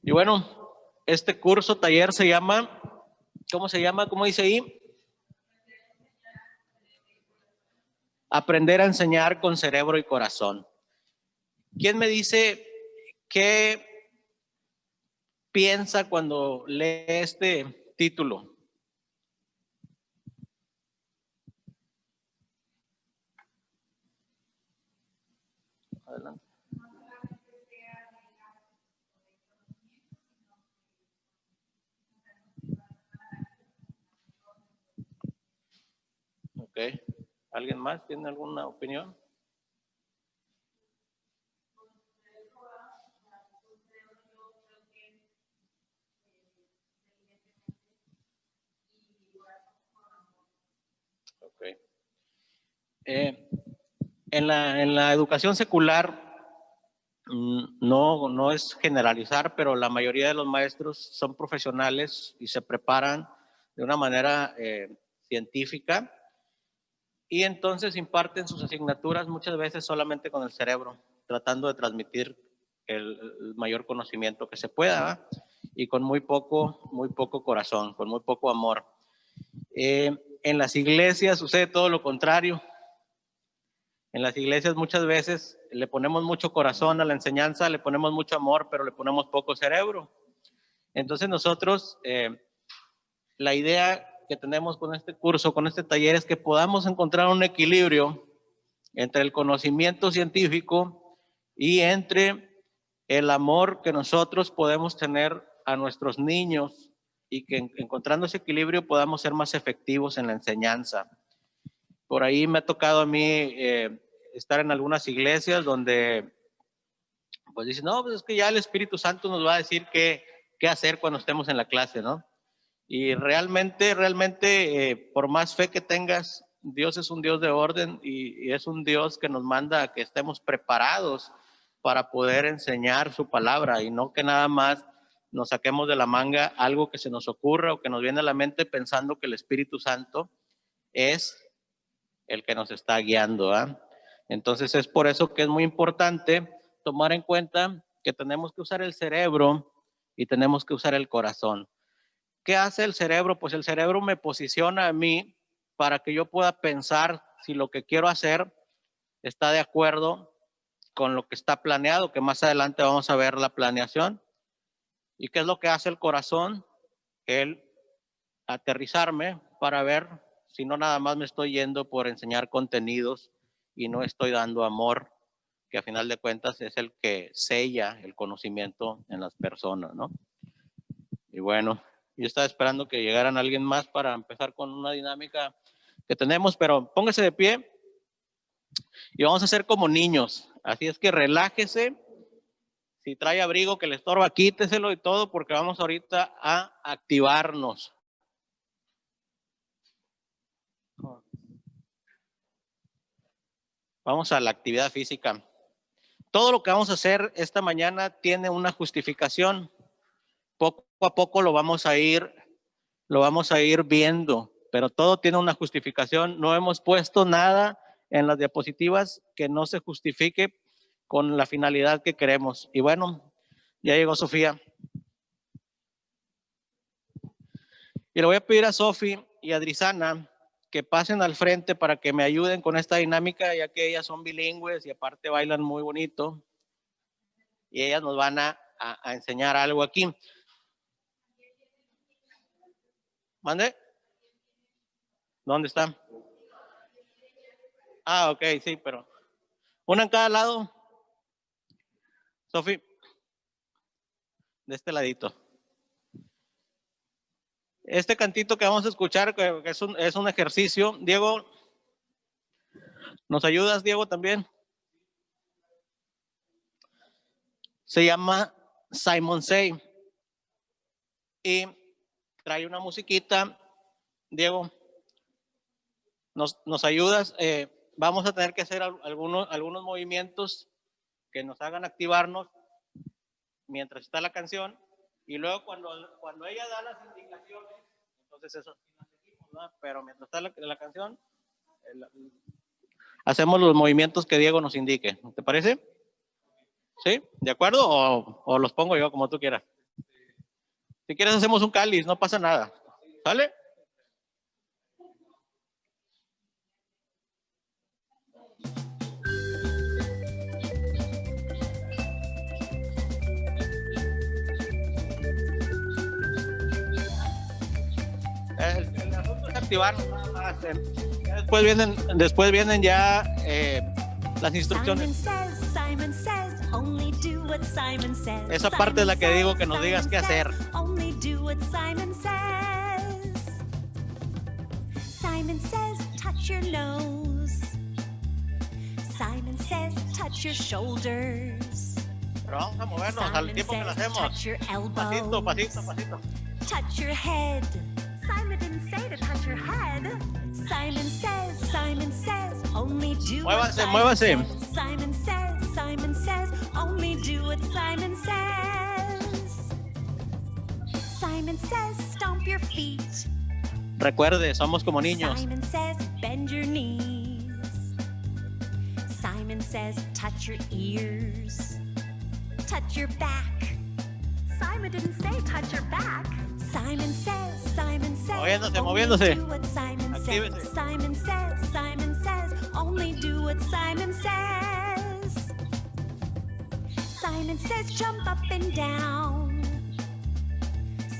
Y bueno, este curso, taller se llama, ¿cómo se llama? ¿Cómo dice ahí? Aprender a enseñar con cerebro y corazón. ¿Quién me dice qué piensa cuando lee este título? Adelante. Ok. ¿Alguien más tiene alguna opinión? Ok. En la educación secular, no es generalizar, pero la mayoría de los maestros son profesionales y se preparan de una manera científica y entonces imparten sus asignaturas muchas veces solamente con el cerebro, tratando de transmitir el mayor conocimiento que se pueda, ¿verdad? Y con muy poco corazón, con muy poco amor. En las iglesias sucede todo lo contrario. En las iglesias muchas veces le ponemos mucho corazón a la enseñanza, le ponemos mucho amor, pero le ponemos poco cerebro. Entonces nosotros, la idea que tenemos con este curso, con este taller, es que podamos encontrar un equilibrio entre el conocimiento científico y entre el amor que nosotros podemos tener a nuestros niños y que encontrando ese equilibrio podamos ser más efectivos en la enseñanza. Por ahí me ha tocado a mí estar en algunas iglesias donde pues dicen, no, pues es que ya el Espíritu Santo nos va a decir qué hacer cuando estemos en la clase, ¿no? Y realmente, por más fe que tengas, Dios es un Dios de orden y es un Dios que nos manda a que estemos preparados para poder enseñar su palabra y no que nada más nos saquemos de la manga algo que se nos ocurra o que nos viene a la mente pensando que el Espíritu Santo es el que nos está guiando, ¿eh? Entonces es por eso que es muy importante tomar en cuenta que tenemos que usar el cerebro y tenemos que usar el corazón. ¿Qué hace el cerebro? Pues el cerebro me posiciona a mí para que yo pueda pensar si lo que quiero hacer está de acuerdo con lo que está planeado, que más adelante vamos a ver la planeación. ¿Y qué es lo que hace el corazón? El aterrizarme para ver si no nada más me estoy yendo por enseñar contenidos y no estoy dando amor, que a final de cuentas es el que sella el conocimiento en las personas, ¿no? Y bueno, yo estaba esperando que llegaran alguien más para empezar con una dinámica que tenemos, pero póngase de pie y vamos a hacer como niños. Así es que relájese. Si trae abrigo que le estorba, quíteselo y todo, porque vamos ahorita a activarnos. Vamos a la actividad física. Todo lo que vamos a hacer esta mañana tiene una justificación. Poco a poco lo vamos a ir viendo, pero todo tiene una justificación. No hemos puesto nada en las diapositivas que no se justifique con la finalidad que queremos. Y bueno, ya llegó Sofía. Y le voy a pedir a Sofi y a Adrisana que pasen al frente para que me ayuden con esta dinámica, ya que ellas son bilingües y aparte bailan muy bonito. Y ellas nos van a enseñar algo aquí. ¿Mande? ¿Dónde está? Ah, ok, sí, pero una en cada lado. Sofi, de este ladito. Este cantito que vamos a escuchar, que es un ejercicio. Diego, ¿nos ayudas, Diego, también? Se llama Simon Say. Y trae una musiquita. Diego, ¿nos ayudas? Vamos a tener que hacer algunos movimientos que nos hagan activarnos mientras está la canción. Y luego cuando ella da las indicaciones, entonces eso sí lo seguimos, ¿no? Pero mientras está la canción, hacemos los movimientos que Diego nos indique. ¿Te parece? ¿Sí? ¿De acuerdo? ¿O los pongo yo como tú quieras? Si quieres hacemos un cáliz, no pasa nada. ¿Sale? El asunto es activarnos nada más. Después vienen ya las instrucciones. Simon says, only do what Simon says. Esa parte es la que digo que nos digas qué hacer. Only do what Simon says. Simon says, touch your nose. Simon says, touch your shoulders. Pero vamos a movernos al tiempo que lo hacemos. Touch your elbows. Pasito, pasito, pasito. Touch your head. Simon didn't say to touch your head. Simon says, only do what Simon says. Simon says, only do what Simon says. Simon says, stomp your feet. Recuerde, somos como niños. Simon says, bend your knees. Simon says, touch your ears. Touch your back. Simon didn't say touch your back. Simon says, Moviéndose. do what Simon says. Actívese. Simon says, only do what Simon says. Simon says, jump up and down.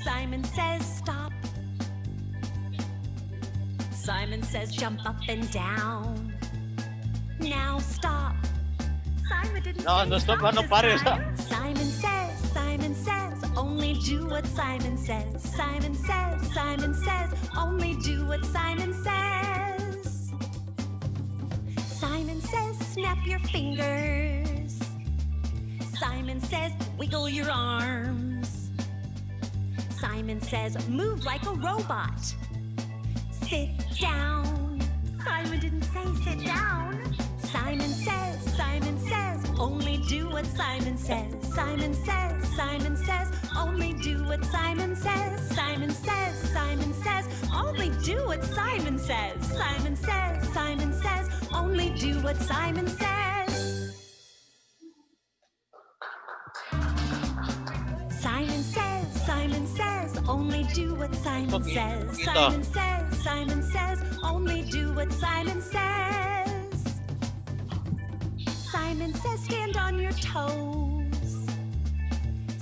Simon says, stop. Simon says, jump up and down. Now stop. Simon didn't No, say no stop, stop no this pares. time. Simon says, only do what Simon says. Simon says, only do what Simon says. Simon says, snap your fingers. Simon says, wiggle your arms. Simon says, move like a robot. Sit down. Simon didn't say sit down. Simon says, only do what Simon says. Simon says, only do what Simon says. Simon says, only do what Simon says. Simon says, only do what Simon says. Simon says, only do what Simon says. Simon says, only do what Simon says. Simon says, stand on your toes.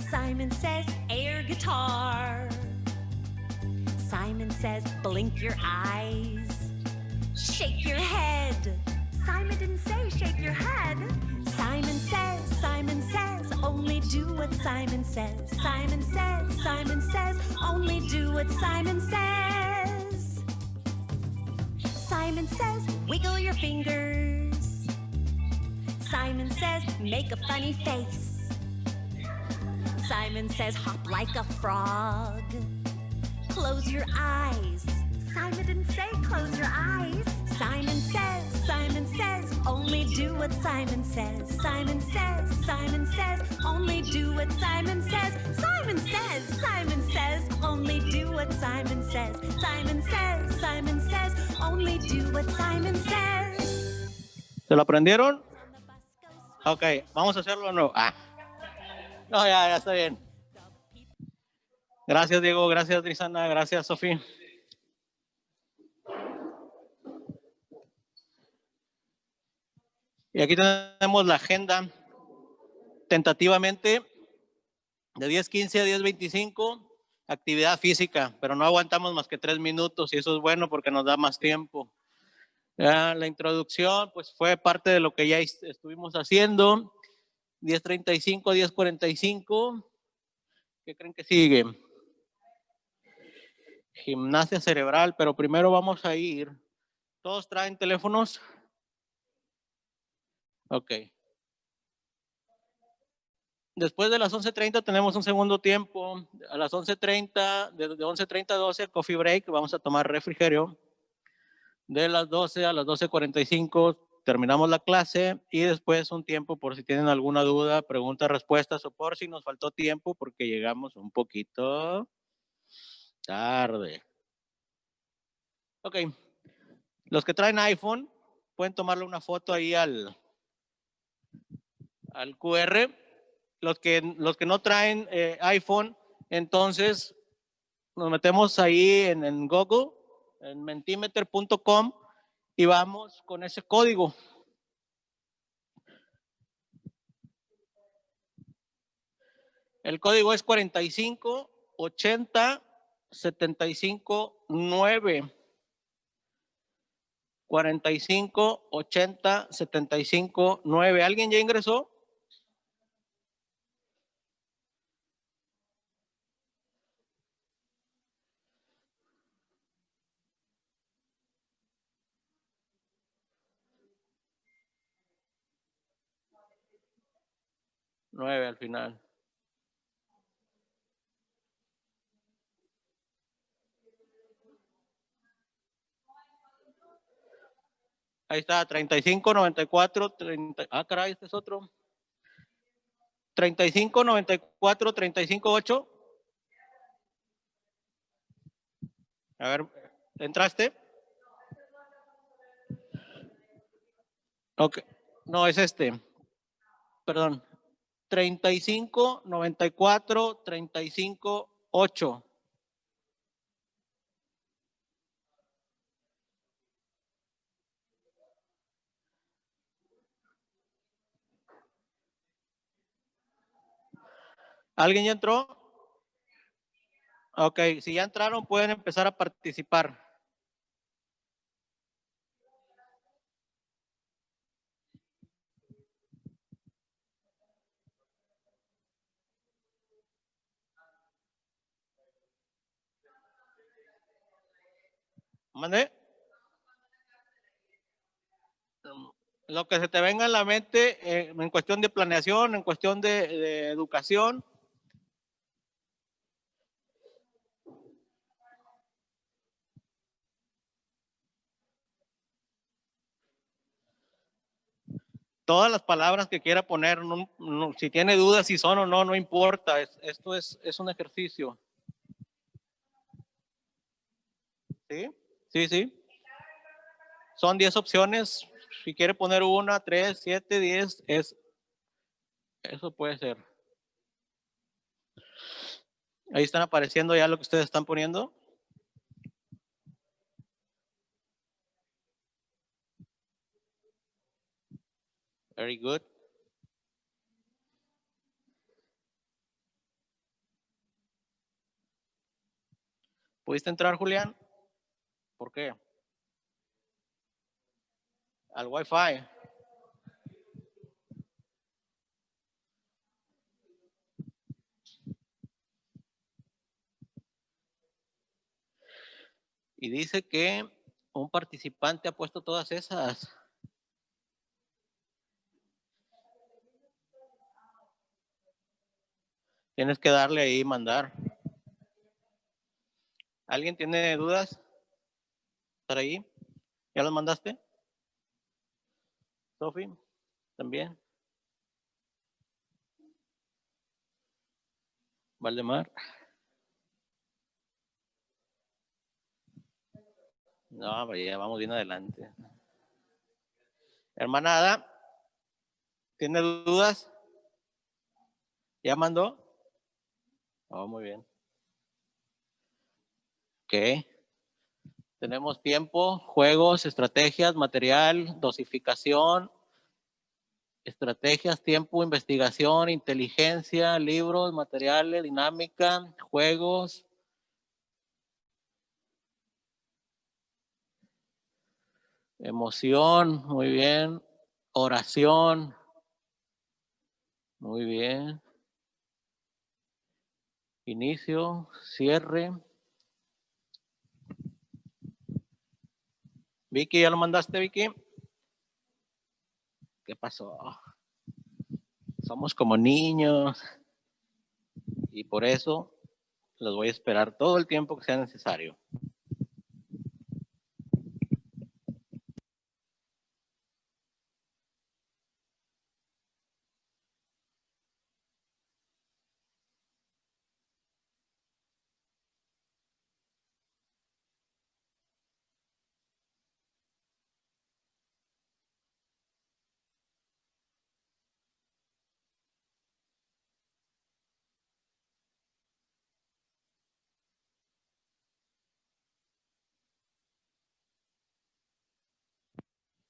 Simon says, air guitar. Simon says, blink your eyes. Shake your head. Simon didn't say shake your head. Simon says, only do what Simon says. Simon says, only do what Simon says. Simon says, wiggle your fingers. Simon says, make a funny face. Simon says, hop like a frog. Close your eyes. Simon didn't say close your eyes. Simon says, only do what Simon says. Simon says, only do what Simon says. Simon says, only do what Simon says. Simon says, only do what Simon says. ¿Se lo aprendieron? Ok, vamos a hacerlo de nuevo. No, ya está bien. Gracias, Diego. Gracias, Trisana. Gracias, Sofía. Y aquí tenemos la agenda tentativamente de 10:15 a 10:25, actividad física, pero no aguantamos más que 3 minutos y eso es bueno porque nos da más tiempo. La introducción pues fue parte de lo que ya estuvimos haciendo. 10:35 a 10:45. ¿Qué creen que sigue? Gimnasia cerebral, pero primero vamos a ir. ¿Todos traen teléfonos? Ok. Después de las 11:30 tenemos un segundo tiempo. A las 11:30, de 11:30 a 12, coffee break. Vamos a tomar refrigerio. De las 12 a las 12:45 terminamos la clase y después un tiempo por si tienen alguna duda, preguntas, respuestas o por si nos faltó tiempo porque llegamos un poquito tarde. Ok. Los que traen iPhone pueden tomarle una foto ahí al QR. Los que no traen iPhone, entonces nos metemos ahí en Google, en mentimeter.com, y vamos con ese código. El código es 45 80 75 9. 45 80 75 9. ¿Alguien ya ingresó? Nueve al final. Ahí está, 35 94 30. Ah, caray, este es otro. 35 94 35 8. A ver, ¿entraste? Ok. No, es este. Perdón. 35 94 35 8. ¿Alguien ya entró? Ok, si ya entraron pueden empezar a participar. ¿Mande? Lo que se te venga en la mente en cuestión de planeación, en cuestión de educación. Todas las palabras que quiera poner, si tiene dudas si son o no, no importa. Esto es un ejercicio. ¿Sí? Sí, sí. Son 10 opciones. Si quiere poner 1, 3, 7, 10, eso puede ser. Ahí están apareciendo ya lo que ustedes están poniendo. Very good. ¿Pudiste entrar, Julián? ¿Por qué? Al Wi-Fi. Y dice que un participante ha puesto todas esas. Tienes que darle ahí y mandar. ¿Alguien tiene dudas? ¿Estar ahí? ¿Ya los mandaste? Sofi, también. Valdemar. No, ya vamos bien adelante. Hermana Ada, ¿tiene dudas? ¿Ya mandó? Oh, muy bien. Ok. Tenemos tiempo, juegos, estrategias, material, dosificación, estrategias, tiempo, investigación, inteligencia, libros, materiales, dinámica, juegos. Emoción, muy bien. Oración, muy bien. Inicio, cierre. Vicky, ¿ya lo mandaste, Vicky? ¿Qué pasó? Somos como niños y por eso los voy a esperar todo el tiempo que sea necesario.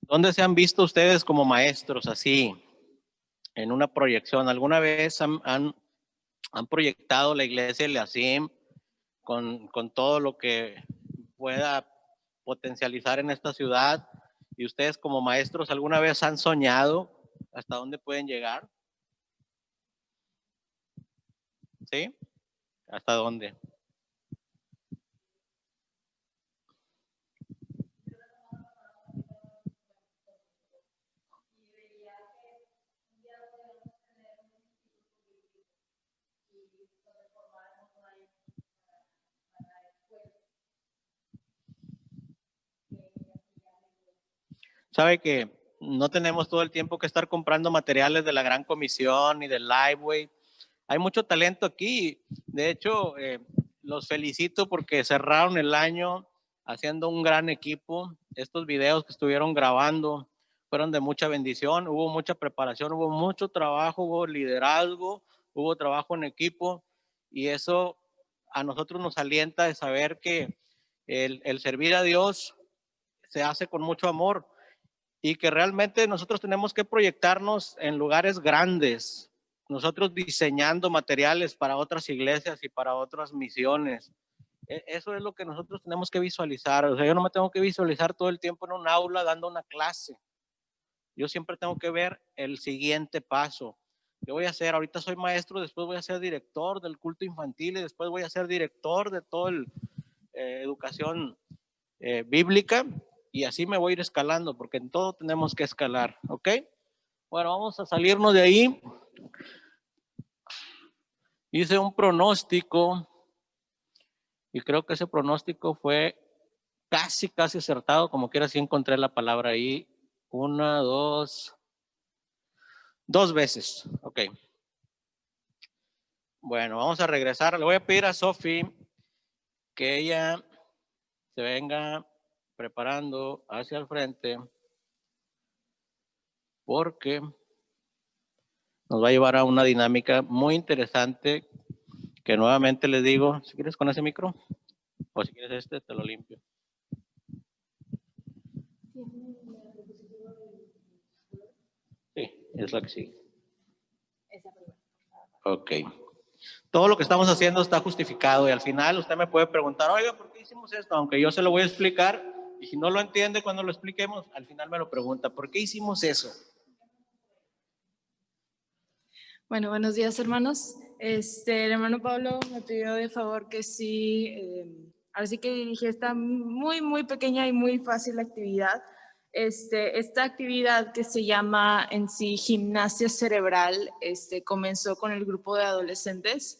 ¿Dónde se han visto ustedes como maestros así, en una proyección? ¿Alguna vez han proyectado la iglesia de Leasim con todo lo que pueda potencializar en esta ciudad? ¿Y ustedes como maestros alguna vez han soñado hasta dónde pueden llegar? ¿Sí? ¿Hasta dónde? Sabe que no tenemos todo el tiempo que estar comprando materiales de la Gran Comisión y del Liveway. Hay mucho talento aquí. De hecho, los felicito porque cerraron el año haciendo un gran equipo. Estos videos que estuvieron grabando fueron de mucha bendición. Hubo mucha preparación, hubo mucho trabajo, hubo liderazgo, hubo trabajo en equipo. Y eso a nosotros nos alienta de saber que el servir a Dios se hace con mucho amor y que realmente nosotros tenemos que proyectarnos en lugares grandes, nosotros diseñando materiales para otras iglesias y para otras misiones. Eso es lo que nosotros tenemos que visualizar. O sea, yo no me tengo que visualizar todo el tiempo en un aula dando una clase. Yo siempre tengo que ver el siguiente paso. ¿Qué voy a hacer? Ahorita soy maestro, después voy a ser director del culto infantil y después voy a ser director de toda educación bíblica, y así me voy a ir escalando, porque en todo tenemos que escalar, ¿ok? Bueno, vamos a salirnos de ahí. Hice un pronóstico y creo que ese pronóstico fue casi acertado, como quiera, sí encontré la palabra ahí. Una, dos veces, ok. Bueno, vamos a regresar. Le voy a pedir a Sofi que ella se venga preparando hacia el frente, porque nos va a llevar a una dinámica muy interesante que nuevamente les digo, si quieres con ese micro o si quieres este, te lo limpio. Sí, es la que sigue. Ok. Todo lo que estamos haciendo está justificado y al final usted me puede preguntar, oiga, ¿por qué hicimos esto? Aunque yo se lo voy a explicar y si no lo entiende cuando lo expliquemos, al final me lo pregunta, ¿por qué hicimos eso? Bueno, buenos días, hermanos. El hermano Pablo me pidió de favor que sí, ahora sí que dirigí esta muy pequeña y muy fácil actividad. Esta actividad que se llama en sí gimnasia cerebral, comenzó con el grupo de adolescentes,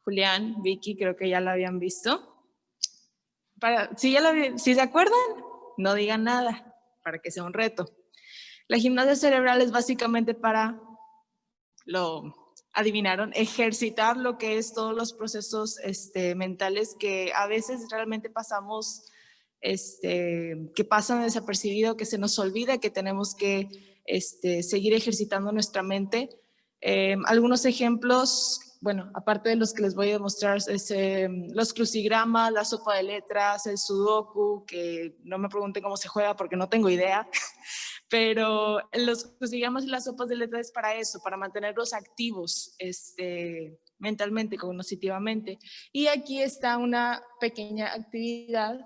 Julián, Vicky, creo que ya la habían visto. Si se acuerdan, no digan nada, para que sea un reto. La gimnasia cerebral es básicamente para lo adivinaron, ejercitar lo que es todos los procesos mentales que a veces realmente pasamos, que pasan desapercibido, que se nos olvida que tenemos que seguir ejercitando nuestra mente. Algunos ejemplos, bueno, aparte de los que les voy a mostrar, es los crucigramas, la sopa de letras, el sudoku, que no me pregunten cómo se juega porque no tengo idea. Pero los crucigramas y las sopas de letras es para eso, para mantenerlos activos mentalmente, cognitivamente. Y aquí está una pequeña actividad.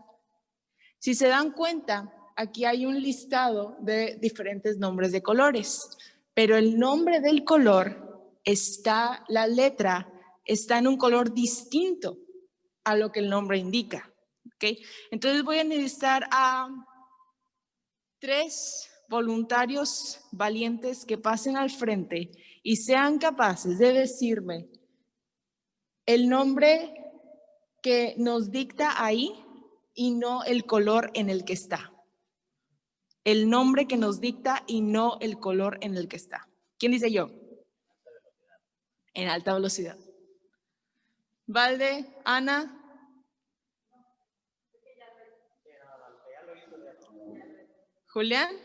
Si se dan cuenta, aquí hay un listado de diferentes nombres de colores, pero el nombre del color está, la letra está en un color distinto a lo que el nombre indica. ¿Okay? Entonces voy a necesitar a 3 voluntarios valientes que pasen al frente y sean capaces de decirme el nombre que nos dicta ahí y no el color en el que está. El nombre que nos dicta y no el color en el que está. ¿Quién dice yo? En alta velocidad. Valde, Ana. Julián.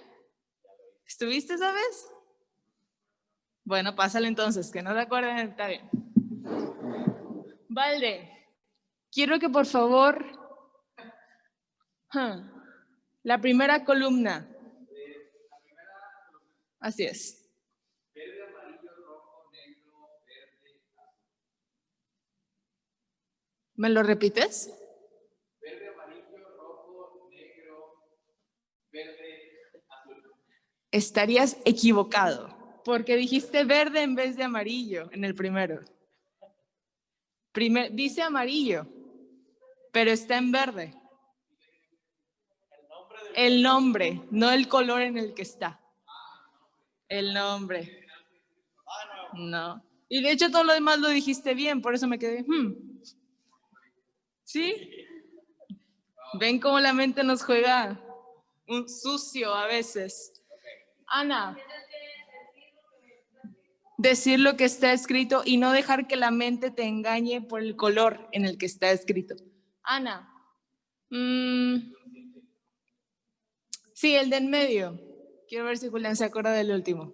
¿Estuviste esa vez? Bueno, pásale entonces, que no te acuerden, está bien. Valde, quiero que por favor, la primera columna, Así es. Verde, amarillo, rojo, negro, verde, azul. ¿Me lo repites? Verde, amarillo, rojo, negro, verde, azul. Estarías equivocado, porque dijiste verde en vez de amarillo en el primero. Dice amarillo, pero está en verde. El nombre, no el color en el que está. El nombre. No. Y de hecho todo lo demás lo dijiste bien, por eso me quedé. ¿Sí? ¿Ven cómo la mente nos juega un sucio a veces? Ana. Decir lo que está escrito y no dejar que la mente te engañe por el color en el que está escrito. Ana. Sí, el de en medio. Quiero ver si Julián se acuerda del último.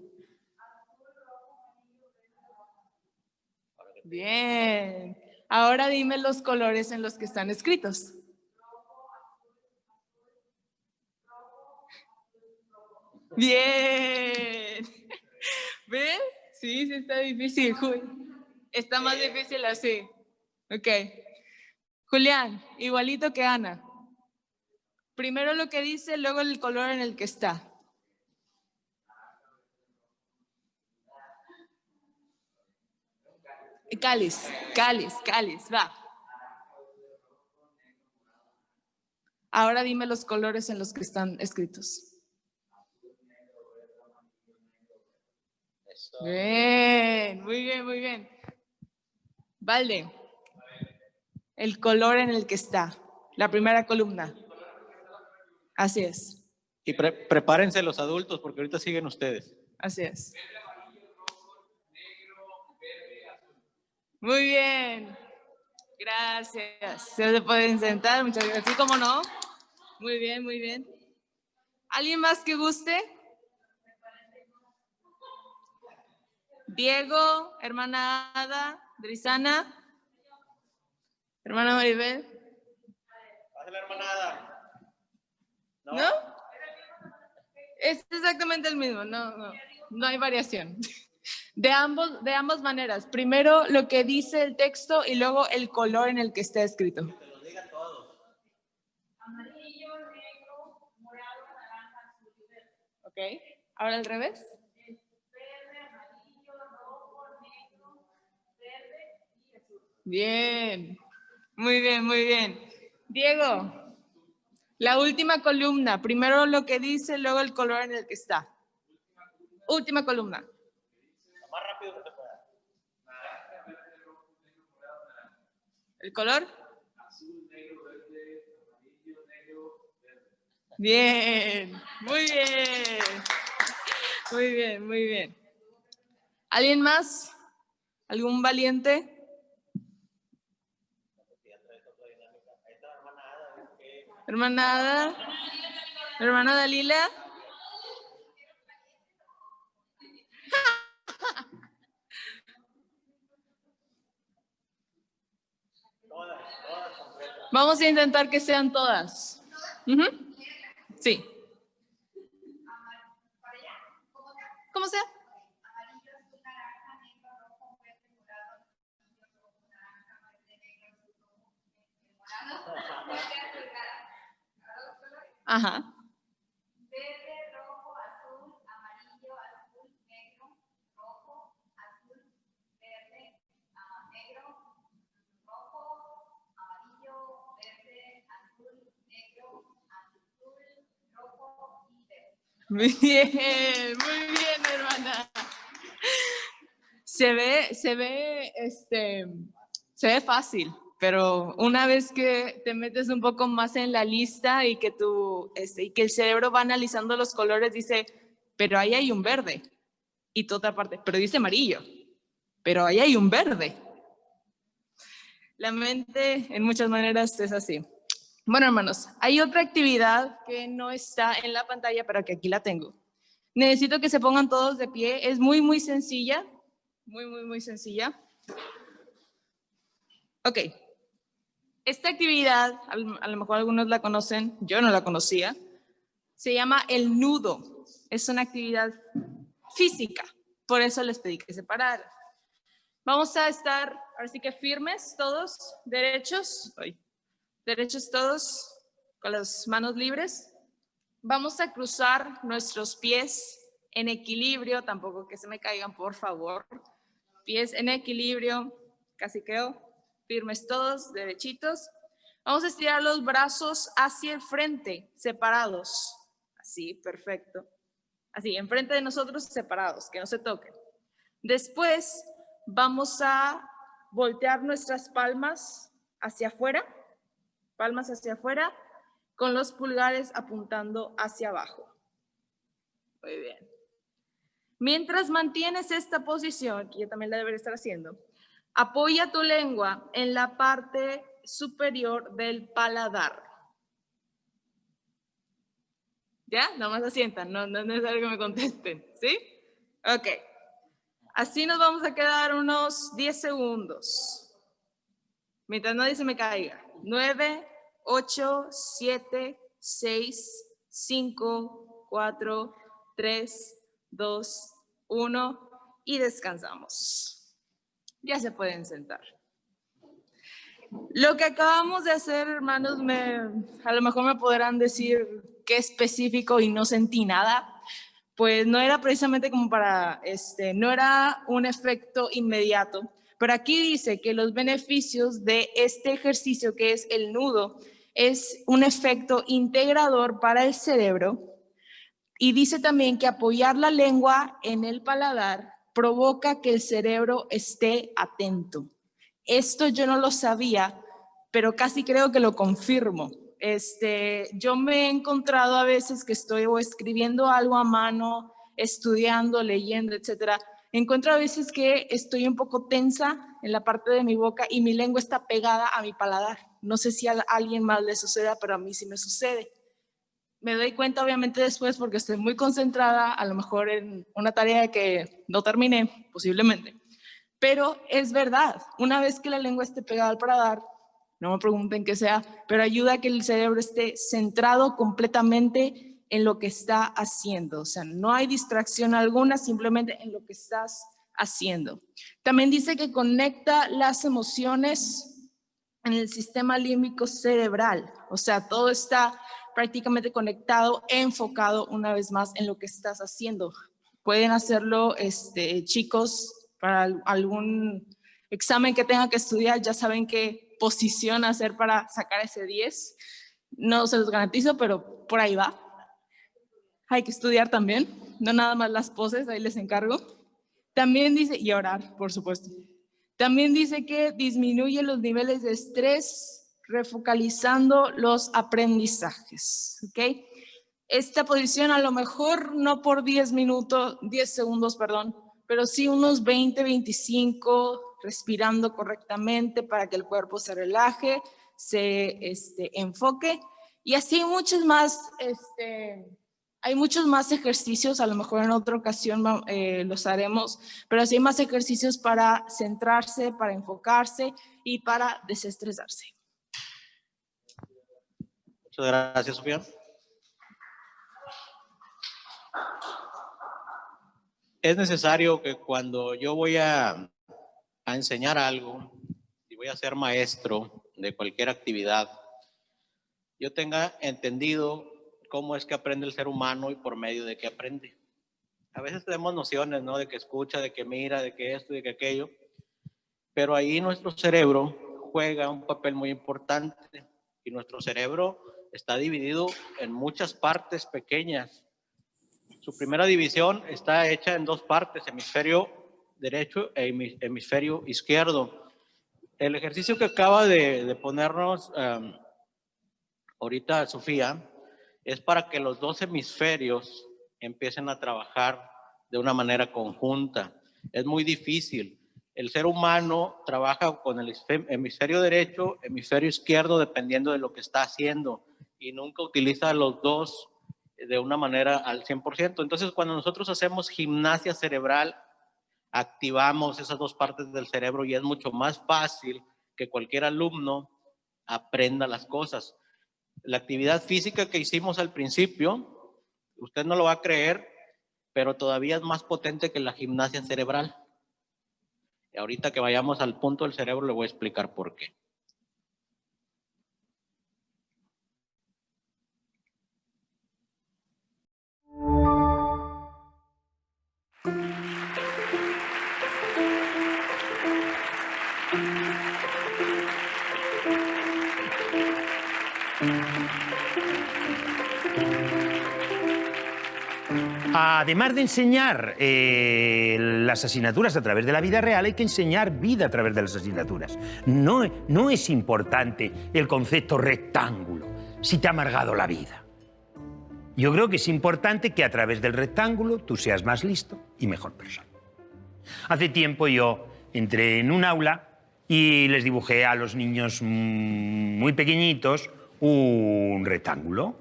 Bien. Ahora dime los colores en los que están escritos. Bien. ¿Ven? Sí, sí está difícil. Está más difícil así. Ok. Julián, igualito que Ana. Primero lo que dice, luego el color en el que está. Cáliz, cáliz, cáliz, va. Ahora dime los colores en los que están escritos. Bien, muy bien, muy bien. Valde, el color en el que está, la primera columna. Así es. Y prepárense los adultos porque ahorita siguen ustedes. Así es. Muy bien. Gracias. Se pueden sentar, muchas gracias. ¿Sí, cómo no? Muy bien, muy bien. ¿Alguien más que guste? Diego, hermana Ada, Drizana, hermana Maribel. Pásale, hermana Ada. ¿No? Es exactamente el mismo, no hay variación. De ambas maneras. Primero lo que dice el texto y luego el color en el que está escrito. Que los diga todos. Amarillo, negro, morado, naranja, azul y verde. Ok. Ahora al revés. Verde, amarillo, rojo, negro, verde y azul. Bien. Muy bien, muy bien. Diego, la última columna. Primero lo que dice, luego el color en el que está. Última columna. Lo más rápido que te pueda. ¿El color? Azul, negro, verde, amarillo, negro, verde. Bien, muy bien. Muy bien, muy bien. ¿Alguien más? ¿Algún valiente? Hermana Ada. Hermana Dalila. Vamos a intentar que sean todas. Sí. ¿Cómo sea? Ajá. Verde, rojo, azul, amarillo, azul, negro, rojo, azul, verde, negro, rojo, amarillo, verde, azul, negro, azul, rojo y verde. Muy bien, hermana. Se ve fácil, pero una vez que te metes un poco más en la lista y que el cerebro va analizando los colores, dice, pero ahí hay un verde. Y toda otra parte, pero dice amarillo, pero ahí hay un verde. La mente en muchas maneras es así. Bueno, hermanos, hay otra actividad que no está en la pantalla, pero que aquí la tengo. Necesito que se pongan todos de pie. Es muy, muy sencilla. Muy, muy, muy sencilla. Ok. Esta actividad, a lo mejor algunos la conocen, yo no la conocía. Se llama el nudo. Es una actividad física. Por eso les pedí que se pararan. Vamos a estar, ahora sí que firmes todos, derechos. Derechos todos, con las manos libres. Vamos a cruzar nuestros pies en equilibrio, tampoco que se me caigan, por favor. Pies en equilibrio, casi quedo. Firmes todos, derechitos. Vamos a estirar los brazos hacia el frente, separados. Así, perfecto. Así, enfrente de nosotros, separados, que no se toquen. Después, vamos a voltear nuestras palmas hacia afuera. Palmas hacia afuera, con los pulgares apuntando hacia abajo. Muy bien. Mientras mantienes esta posición, que yo también la debería estar haciendo, apoya tu lengua en la parte superior del paladar. ¿Ya? Nomás asientan, no es necesario que me contesten, ¿sí? Ok. Así nos vamos a quedar unos 10 segundos. Mientras nadie se me caiga. 9, 8, 7, 6, 5, 4, 3, 2, 1 y descansamos. Ya se pueden sentar. Lo que acabamos de hacer, hermanos, a lo mejor me podrán decir qué específico y no sentí nada. Pues no era precisamente como no era un efecto inmediato. Pero aquí dice que los beneficios de este ejercicio, que es el nudo, es un efecto integrador para el cerebro. Y dice también que apoyar la lengua en el paladar provoca que el cerebro esté atento. Esto yo no lo sabía, pero casi creo que lo confirmo. Yo me he encontrado a veces que estoy o escribiendo algo a mano, estudiando, leyendo, etcétera. Encuentro a veces que estoy un poco tensa en la parte de mi boca y mi lengua está pegada a mi paladar. No sé si a alguien más le suceda, pero a mí sí me sucede. Me doy cuenta obviamente después porque estoy muy concentrada, a lo mejor en una tarea que no terminé, posiblemente. Pero es verdad, una vez que la lengua esté pegada al paladar, no me pregunten qué sea, pero ayuda a que el cerebro esté centrado completamente en lo que está haciendo. O sea, no hay distracción alguna, simplemente en lo que estás haciendo. También dice que conecta las emociones en el sistema límbico cerebral. O sea, todo está prácticamente conectado, enfocado una vez más en lo que estás haciendo. Pueden hacerlo, chicos, para algún examen que tengan que estudiar, ya saben qué posición hacer para sacar ese 10. No se los garantizo, pero por ahí va. Hay que estudiar también, no nada más las poses, ahí les encargo. También dice, y orar, por supuesto. También dice que disminuye los niveles de estrés, refocalizando los aprendizajes, ¿ok? Esta posición a lo mejor no por 10 segundos, pero sí unos 20, 25, respirando correctamente para que el cuerpo se relaje, se enfoque. Y así hay muchos más ejercicios, a lo mejor en otra ocasión los haremos, pero sí hay más ejercicios para centrarse, para enfocarse y para desestresarse. Muchas gracias, Sofía. Es necesario que cuando yo voy a enseñar algo y voy a ser maestro de cualquier actividad, yo tenga entendido cómo es que aprende el ser humano y por medio de qué aprende. A veces tenemos nociones, ¿no? De que escucha, de que mira, de que esto, de que aquello, pero ahí nuestro cerebro juega un papel muy importante y nuestro cerebro está dividido en muchas partes pequeñas. Su primera división está hecha en dos partes, hemisferio derecho e hemisferio izquierdo. El ejercicio que acaba de ponernos ahorita Sofía es para que los dos hemisferios empiecen a trabajar de una manera conjunta. Es muy difícil. El ser humano trabaja con el hemisferio derecho, hemisferio izquierdo, dependiendo de lo que está haciendo, y nunca utiliza los dos de una manera al 100%. Entonces, cuando nosotros hacemos gimnasia cerebral, activamos esas dos partes del cerebro y es mucho más fácil que cualquier alumno aprenda las cosas. La actividad física que hicimos al principio, usted no lo va a creer, pero todavía es más potente que la gimnasia cerebral. Y ahorita que vayamos al punto del cerebro le voy a explicar por qué. Además de enseñar las asignaturas a través de la vida real, hay que enseñar vida a través de las asignaturas. No es importante el concepto rectángulo si te ha amargado la vida. Yo creo que es importante que a través del rectángulo tú seas más listo y mejor persona. Hace tiempo yo entré en un aula y les dibujé a los niños muy pequeñitos un rectángulo.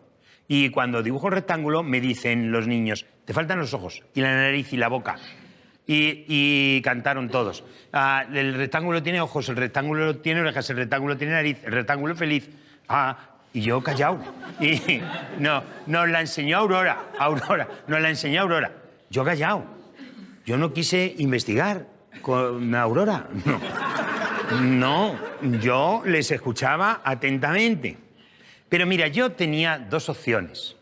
Y cuando dibujo el rectángulo me dicen los niños, te faltan los ojos y la nariz y la boca. Y cantaron todos. El rectángulo tiene ojos, el rectángulo tiene orejas, el rectángulo tiene nariz, el rectángulo es feliz. Y yo callado. Y nos la enseñó Aurora, nos la enseñó Aurora. Yo callado. Yo no quise investigar con Aurora. No, yo les escuchaba atentamente. Pero mira, yo tenía dos opciones.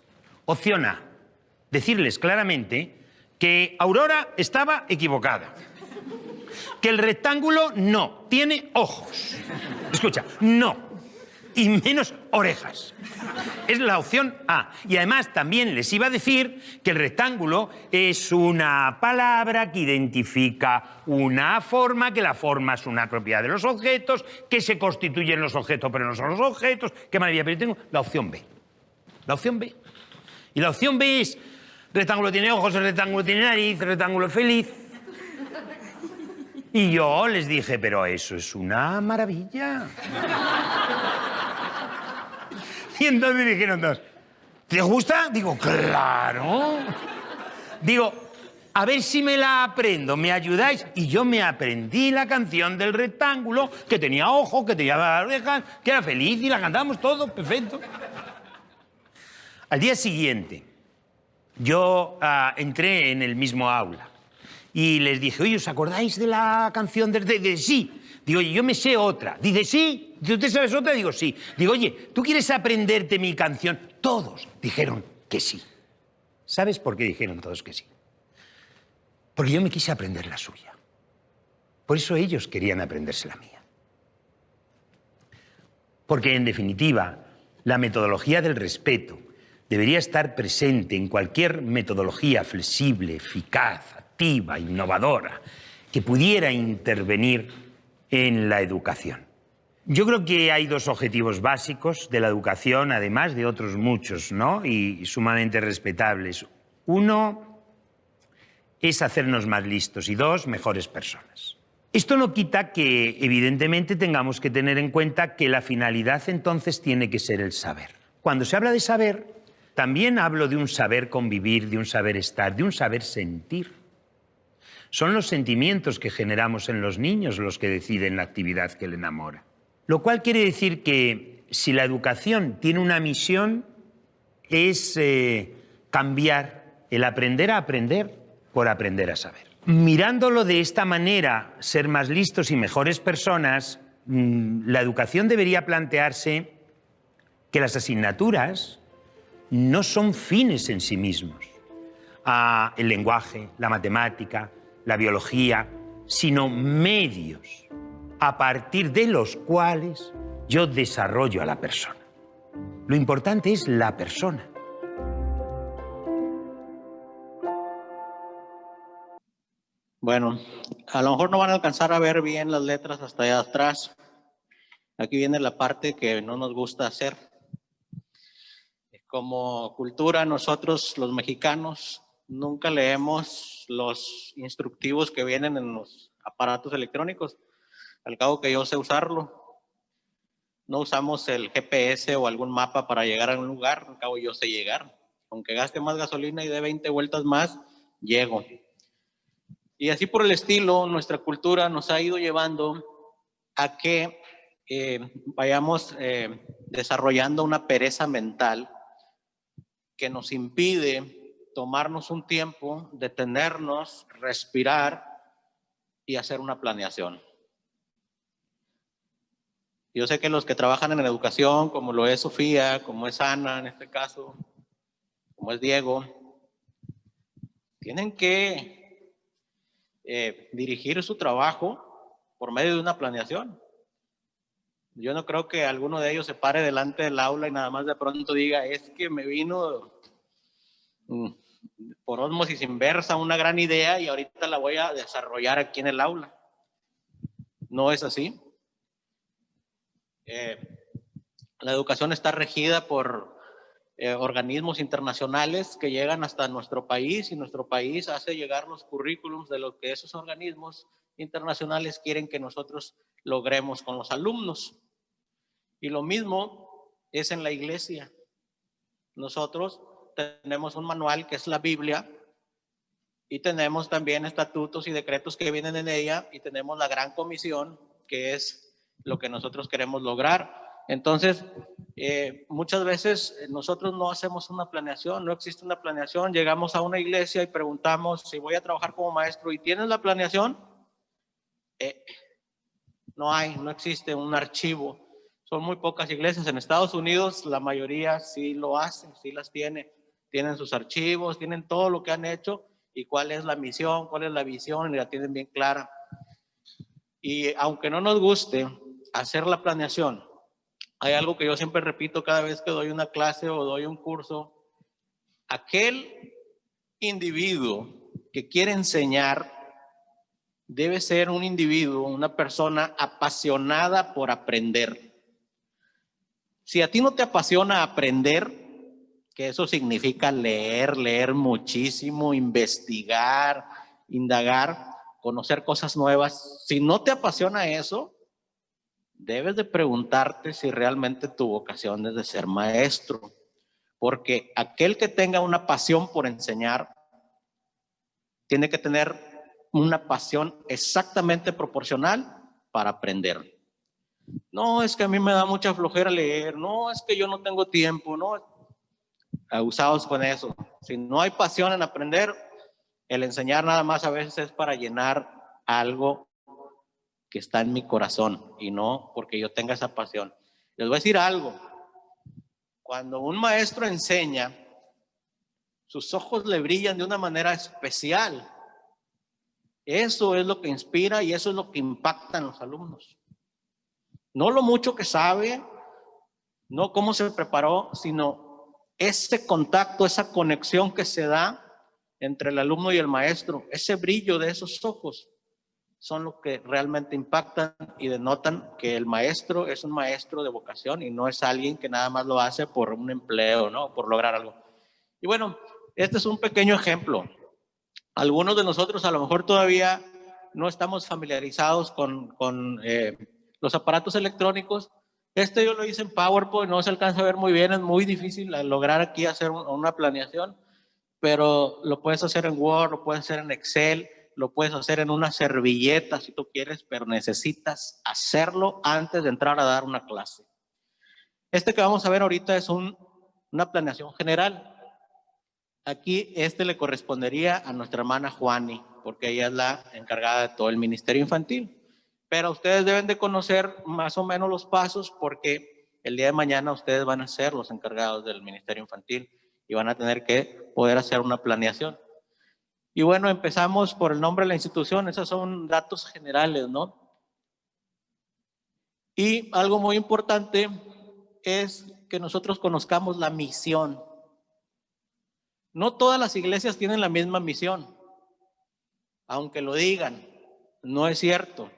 Opción A, decirles claramente que Aurora estaba equivocada. Que el rectángulo no tiene ojos. Escucha, no. Y menos orejas. Es la opción A. Y además también les iba a decir que el rectángulo es una palabra que identifica una forma, que la forma es una propiedad de los objetos, que se constituyen los objetos pero no son los objetos. Qué maravilla, pero yo tengo la opción B. La opción B. Y la opción B es, rectángulo tiene ojos, el rectángulo tiene nariz, el rectángulo es feliz. Y yo les dije, pero eso es una maravilla. Y entonces dijeron todos, ¿te gusta? Digo, claro. Digo, a ver si me la aprendo, ¿me ayudáis? Y yo me aprendí la canción del rectángulo, que tenía ojos, que tenía orejas, que era feliz y la cantamos todos, perfecto. Al día siguiente, yo entré en el mismo aula y les dije, oye, ¿os acordáis de la canción de sí? Digo, oye, yo me sé otra. Dice, sí. ¿Tú te sabes otra? Digo, sí. Digo, oye, ¿tú quieres aprenderte mi canción? Todos dijeron que sí. ¿Sabes por qué dijeron todos que sí? Porque yo me quise aprender la suya. Por eso ellos querían aprenderse la mía. Porque, en definitiva, la metodología del respeto debería estar presente en cualquier metodología flexible, eficaz, activa, innovadora, que pudiera intervenir en la educación. Yo creo que hay dos objetivos básicos de la educación, además de otros muchos, ¿no? Y sumamente respetables. Uno es hacernos más listos y dos, mejores personas. Esto no quita que, evidentemente, tengamos que tener en cuenta que la finalidad entonces tiene que ser el saber. Cuando se habla de saber, también hablo de un saber convivir, de un saber estar, de un saber sentir. Son los sentimientos que generamos en los niños los que deciden la actividad que le enamora. Lo cual quiere decir que si la educación tiene una misión es cambiar el aprender a aprender por aprender a saber. Mirándolo de esta manera, ser más listos y mejores personas, la educación debería plantearse que las asignaturas no son fines en sí mismos. El lenguaje, la matemática, la biología, sino medios a partir de los cuales yo desarrollo a la persona. Lo importante es la persona. Bueno, a lo mejor no van a alcanzar a ver bien las letras hasta allá atrás. Aquí viene la parte que no nos gusta hacer. Como cultura, nosotros los mexicanos nunca leemos los instructivos que vienen en los aparatos electrónicos. Al cabo que yo sé usarlo. No usamos el GPS o algún mapa para llegar a un lugar. Al cabo yo sé llegar. Aunque gaste más gasolina y dé 20 vueltas más, llego. Y así por el estilo, nuestra cultura nos ha ido llevando a que vayamos desarrollando una pereza mental que nos impide tomarnos un tiempo, detenernos, respirar y hacer una planeación. Yo sé que los que trabajan en educación, como lo es Sofía, como es Ana en este caso, como es Diego, tienen que dirigir su trabajo por medio de una planeación. Yo no creo que alguno de ellos se pare delante del aula y nada más de pronto diga, es que me vino por ósmosis inversa una gran idea y ahorita la voy a desarrollar aquí en el aula. No es así. La educación está regida por organismos internacionales que llegan hasta nuestro país y nuestro país hace llegar los currículums de lo que esos organismos internacionales quieren que nosotros logremos con los alumnos. Y lo mismo es en la iglesia. Nosotros tenemos un manual que es la Biblia y tenemos también estatutos y decretos que vienen en ella y tenemos la gran comisión que es lo que nosotros queremos lograr. Entonces, muchas veces nosotros no hacemos una planeación, no existe una planeación. Llegamos a una iglesia y preguntamos si voy a trabajar como maestro y ¿tienes la planeación? No existe un archivo. Son muy pocas iglesias. En Estados Unidos la mayoría sí lo hacen, sí las tienen. Tienen sus archivos, tienen todo lo que han hecho y cuál es la misión, cuál es la visión y la tienen bien clara. Y aunque no nos guste hacer la planeación, hay algo que yo siempre repito cada vez que doy una clase o doy un curso. Aquel individuo que quiere enseñar debe ser un individuo, una persona apasionada por aprender. Si a ti no te apasiona aprender, que eso significa leer muchísimo, investigar, indagar, conocer cosas nuevas, si no te apasiona eso, debes de preguntarte si realmente tu vocación es de ser maestro, porque aquel que tenga una pasión por enseñar tiene que tener una pasión exactamente proporcional para aprender. No, es que a mí me da mucha flojera leer, no, es que yo no tengo tiempo, no, abusados con eso. Si no hay pasión en aprender, el enseñar nada más a veces es para llenar algo que está en mi corazón y no porque yo tenga esa pasión. Les voy a decir algo. Cuando un maestro enseña, sus ojos le brillan de una manera especial. Eso es lo que inspira y eso es lo que impacta en los alumnos. No lo mucho que sabe, no cómo se preparó, sino ese contacto, esa conexión que se da entre el alumno y el maestro, ese brillo de esos ojos son lo que realmente impactan y denotan que el maestro es un maestro de vocación y no es alguien que nada más lo hace por un empleo, ¿no? Por lograr algo. Y bueno, este es un pequeño ejemplo. Algunos de nosotros a lo mejor todavía no estamos familiarizados con los aparatos electrónicos. Yo lo hice en PowerPoint, no se alcanza a ver muy bien, es muy difícil lograr aquí hacer una planeación, pero lo puedes hacer en Word, lo puedes hacer en Excel, lo puedes hacer en una servilleta si tú quieres, pero necesitas hacerlo antes de entrar a dar una clase. Que vamos a ver ahorita es una planeación general. Aquí le correspondería a nuestra hermana Juani, porque ella es la encargada de todo el ministerio infantil. Pero ustedes deben de conocer más o menos los pasos porque el día de mañana ustedes van a ser los encargados del ministerio infantil y van a tener que poder hacer una planeación. Y bueno, empezamos por el nombre de la institución, esos son datos generales, ¿no? Y algo muy importante es que nosotros conozcamos la misión. No todas las iglesias tienen la misma misión, aunque lo digan, no es cierto.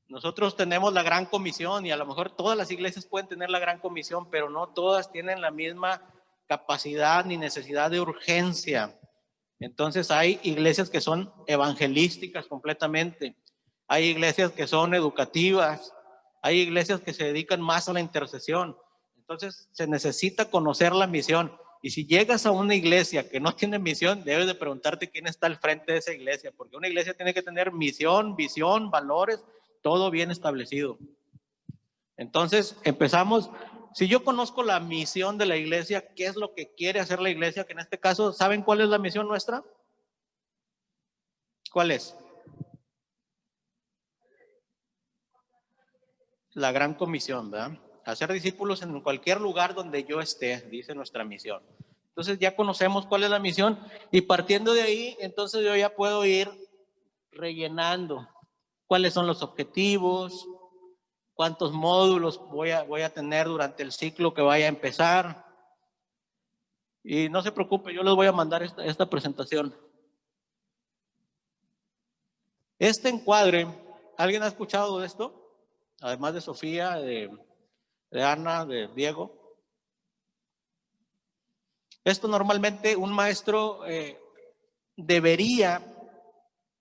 Nosotros tenemos la gran comisión y a lo mejor todas las iglesias pueden tener la gran comisión, pero no todas tienen la misma capacidad ni necesidad de urgencia. Entonces hay iglesias que son evangelísticas completamente, hay iglesias que son educativas, hay iglesias que se dedican más a la intercesión. Entonces se necesita conocer la misión. Y si llegas a una iglesia que no tiene misión, debes de preguntarte quién está al frente de esa iglesia, porque una iglesia tiene que tener misión, visión, valores, todo bien establecido. Entonces empezamos, Si yo conozco la misión de la iglesia, ¿qué es lo que quiere hacer la iglesia? Que en este caso, ¿saben cuál es la misión nuestra? ¿Cuál es? La gran comisión, ¿verdad? Hacer discípulos en cualquier lugar donde yo esté, dice nuestra misión. Entonces ya conocemos cuál es la misión y partiendo de ahí, entonces yo ya puedo ir rellenando cuáles son los objetivos, cuántos módulos voy a tener durante el ciclo que vaya a empezar. Y no se preocupe, yo les voy a mandar esta presentación. Este encuadre, ¿alguien ha escuchado de esto? Además de Sofía, de Ana, de Diego. Esto normalmente un maestro debería,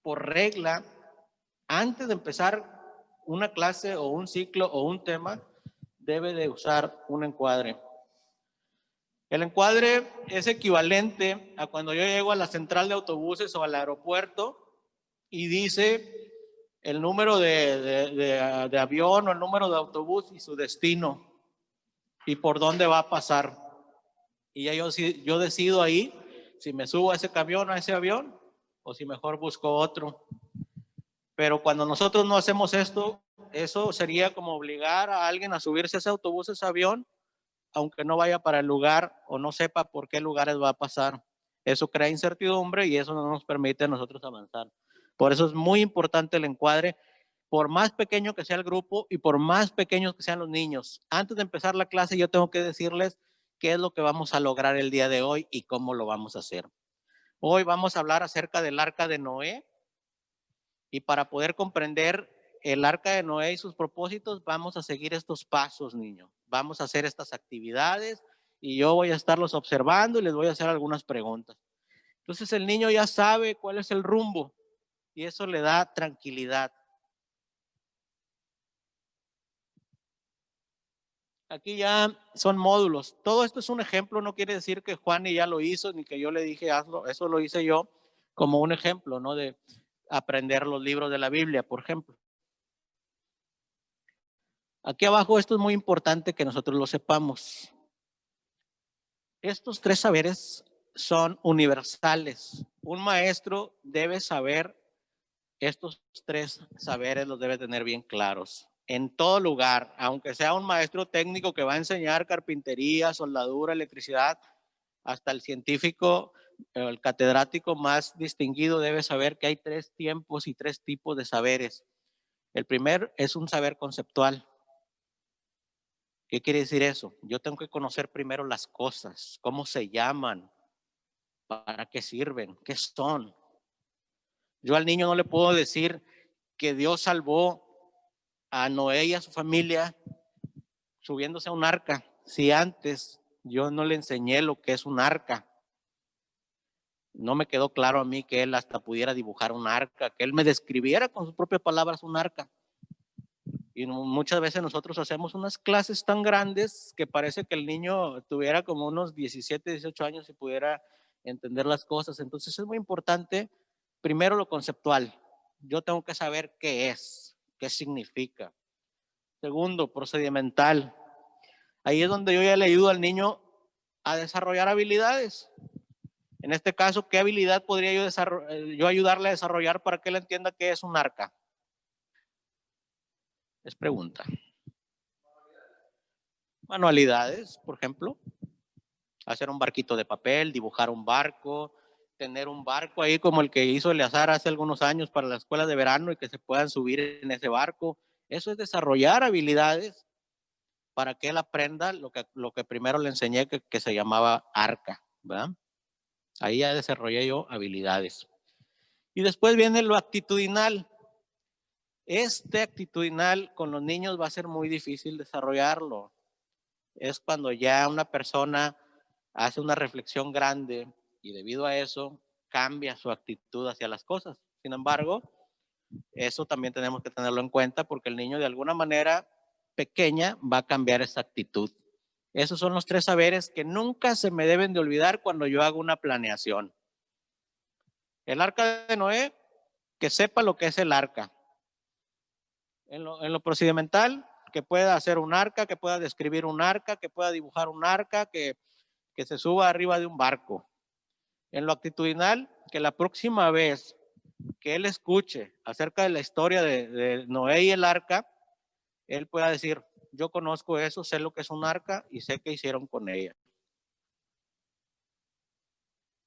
por regla, antes de empezar una clase o un ciclo o un tema, debe de usar un encuadre. El encuadre es equivalente a cuando yo llego a la central de autobuses o al aeropuerto y dice el número de avión o el número de autobús y su destino y por dónde va a pasar. Y ya yo decido ahí si me subo a ese camión o a ese avión o si mejor busco otro. Pero cuando nosotros no hacemos esto, eso sería como obligar a alguien a subirse a ese autobús, a ese avión, aunque no vaya para el lugar o no sepa por qué lugares va a pasar. Eso crea incertidumbre y eso no nos permite a nosotros avanzar. Por eso es muy importante el encuadre, por más pequeño que sea el grupo y por más pequeños que sean los niños. Antes de empezar la clase yo tengo que decirles qué es lo que vamos a lograr el día de hoy y cómo lo vamos a hacer. Hoy vamos a hablar acerca del arca de Noé y para poder comprender el arca de Noé y sus propósitos vamos a seguir estos pasos, niños. Vamos a hacer estas actividades y yo voy a estarlos observando y les voy a hacer algunas preguntas. Entonces el niño ya sabe cuál es el rumbo y eso le da tranquilidad. Aquí ya son módulos. Todo esto es un ejemplo, no quiere decir que Juan ya lo hizo ni que yo le dije hazlo. Eso lo hice yo como un ejemplo, ¿no? De aprender los libros de la Biblia, por ejemplo. Aquí abajo esto es muy importante que nosotros lo sepamos. Estos tres saberes son universales. Un maestro debe saber estos tres saberes, los debe tener bien claros. En todo lugar, aunque sea un maestro técnico que va a enseñar carpintería, soldadura, electricidad, hasta el científico, el catedrático más distinguido debe saber que hay tres tiempos y tres tipos de saberes. El primer es un saber conceptual. ¿Qué quiere decir eso? Yo tengo que conocer primero las cosas, cómo se llaman, para qué sirven, qué son. Yo al niño no le puedo decir que Dios salvó a Noé y a su familia subiéndose a un arca, si antes yo no le enseñé lo que es un arca. No me quedó claro a mí que él hasta pudiera dibujar un arca, que él me describiera con sus propias palabras un arca. Y muchas veces nosotros hacemos unas clases tan grandes que parece que el niño tuviera como unos 17, 18 años y pudiera entender las cosas. Entonces es muy importante, primero lo conceptual. Yo tengo que saber qué es, qué significa. Segundo, procedimental. Ahí es donde yo ya le ayudo al niño a desarrollar habilidades. En este caso, ¿qué habilidad podría yo ayudarle a desarrollar para que él entienda qué es un arca? Es pregunta. Manualidades, por ejemplo. Hacer un barquito de papel, dibujar un barco, tener un barco ahí como el que hizo Eleazar hace algunos años para la escuela de verano y que se puedan subir en ese barco. Eso es desarrollar habilidades para que él aprenda lo que primero le enseñé que se llamaba arca, ¿verdad? Ahí ya desarrollé yo habilidades. Y después viene lo actitudinal. Este actitudinal con los niños va a ser muy difícil desarrollarlo. Es cuando ya una persona hace una reflexión grande y debido a eso cambia su actitud hacia las cosas. Sin embargo, eso también tenemos que tenerlo en cuenta porque el niño de alguna manera pequeña va a cambiar esa actitud. Esos son los tres saberes que nunca se me deben de olvidar cuando yo hago una planeación. El arca de Noé, que sepa lo que es el arca. En lo procedimental, que pueda hacer un arca, que pueda describir un arca, que pueda dibujar un arca, que se suba arriba de un barco. En lo actitudinal, que la próxima vez que él escuche acerca de la historia de Noé y el arca, él pueda decir, yo conozco eso, sé lo que es un arca y sé qué hicieron con ella.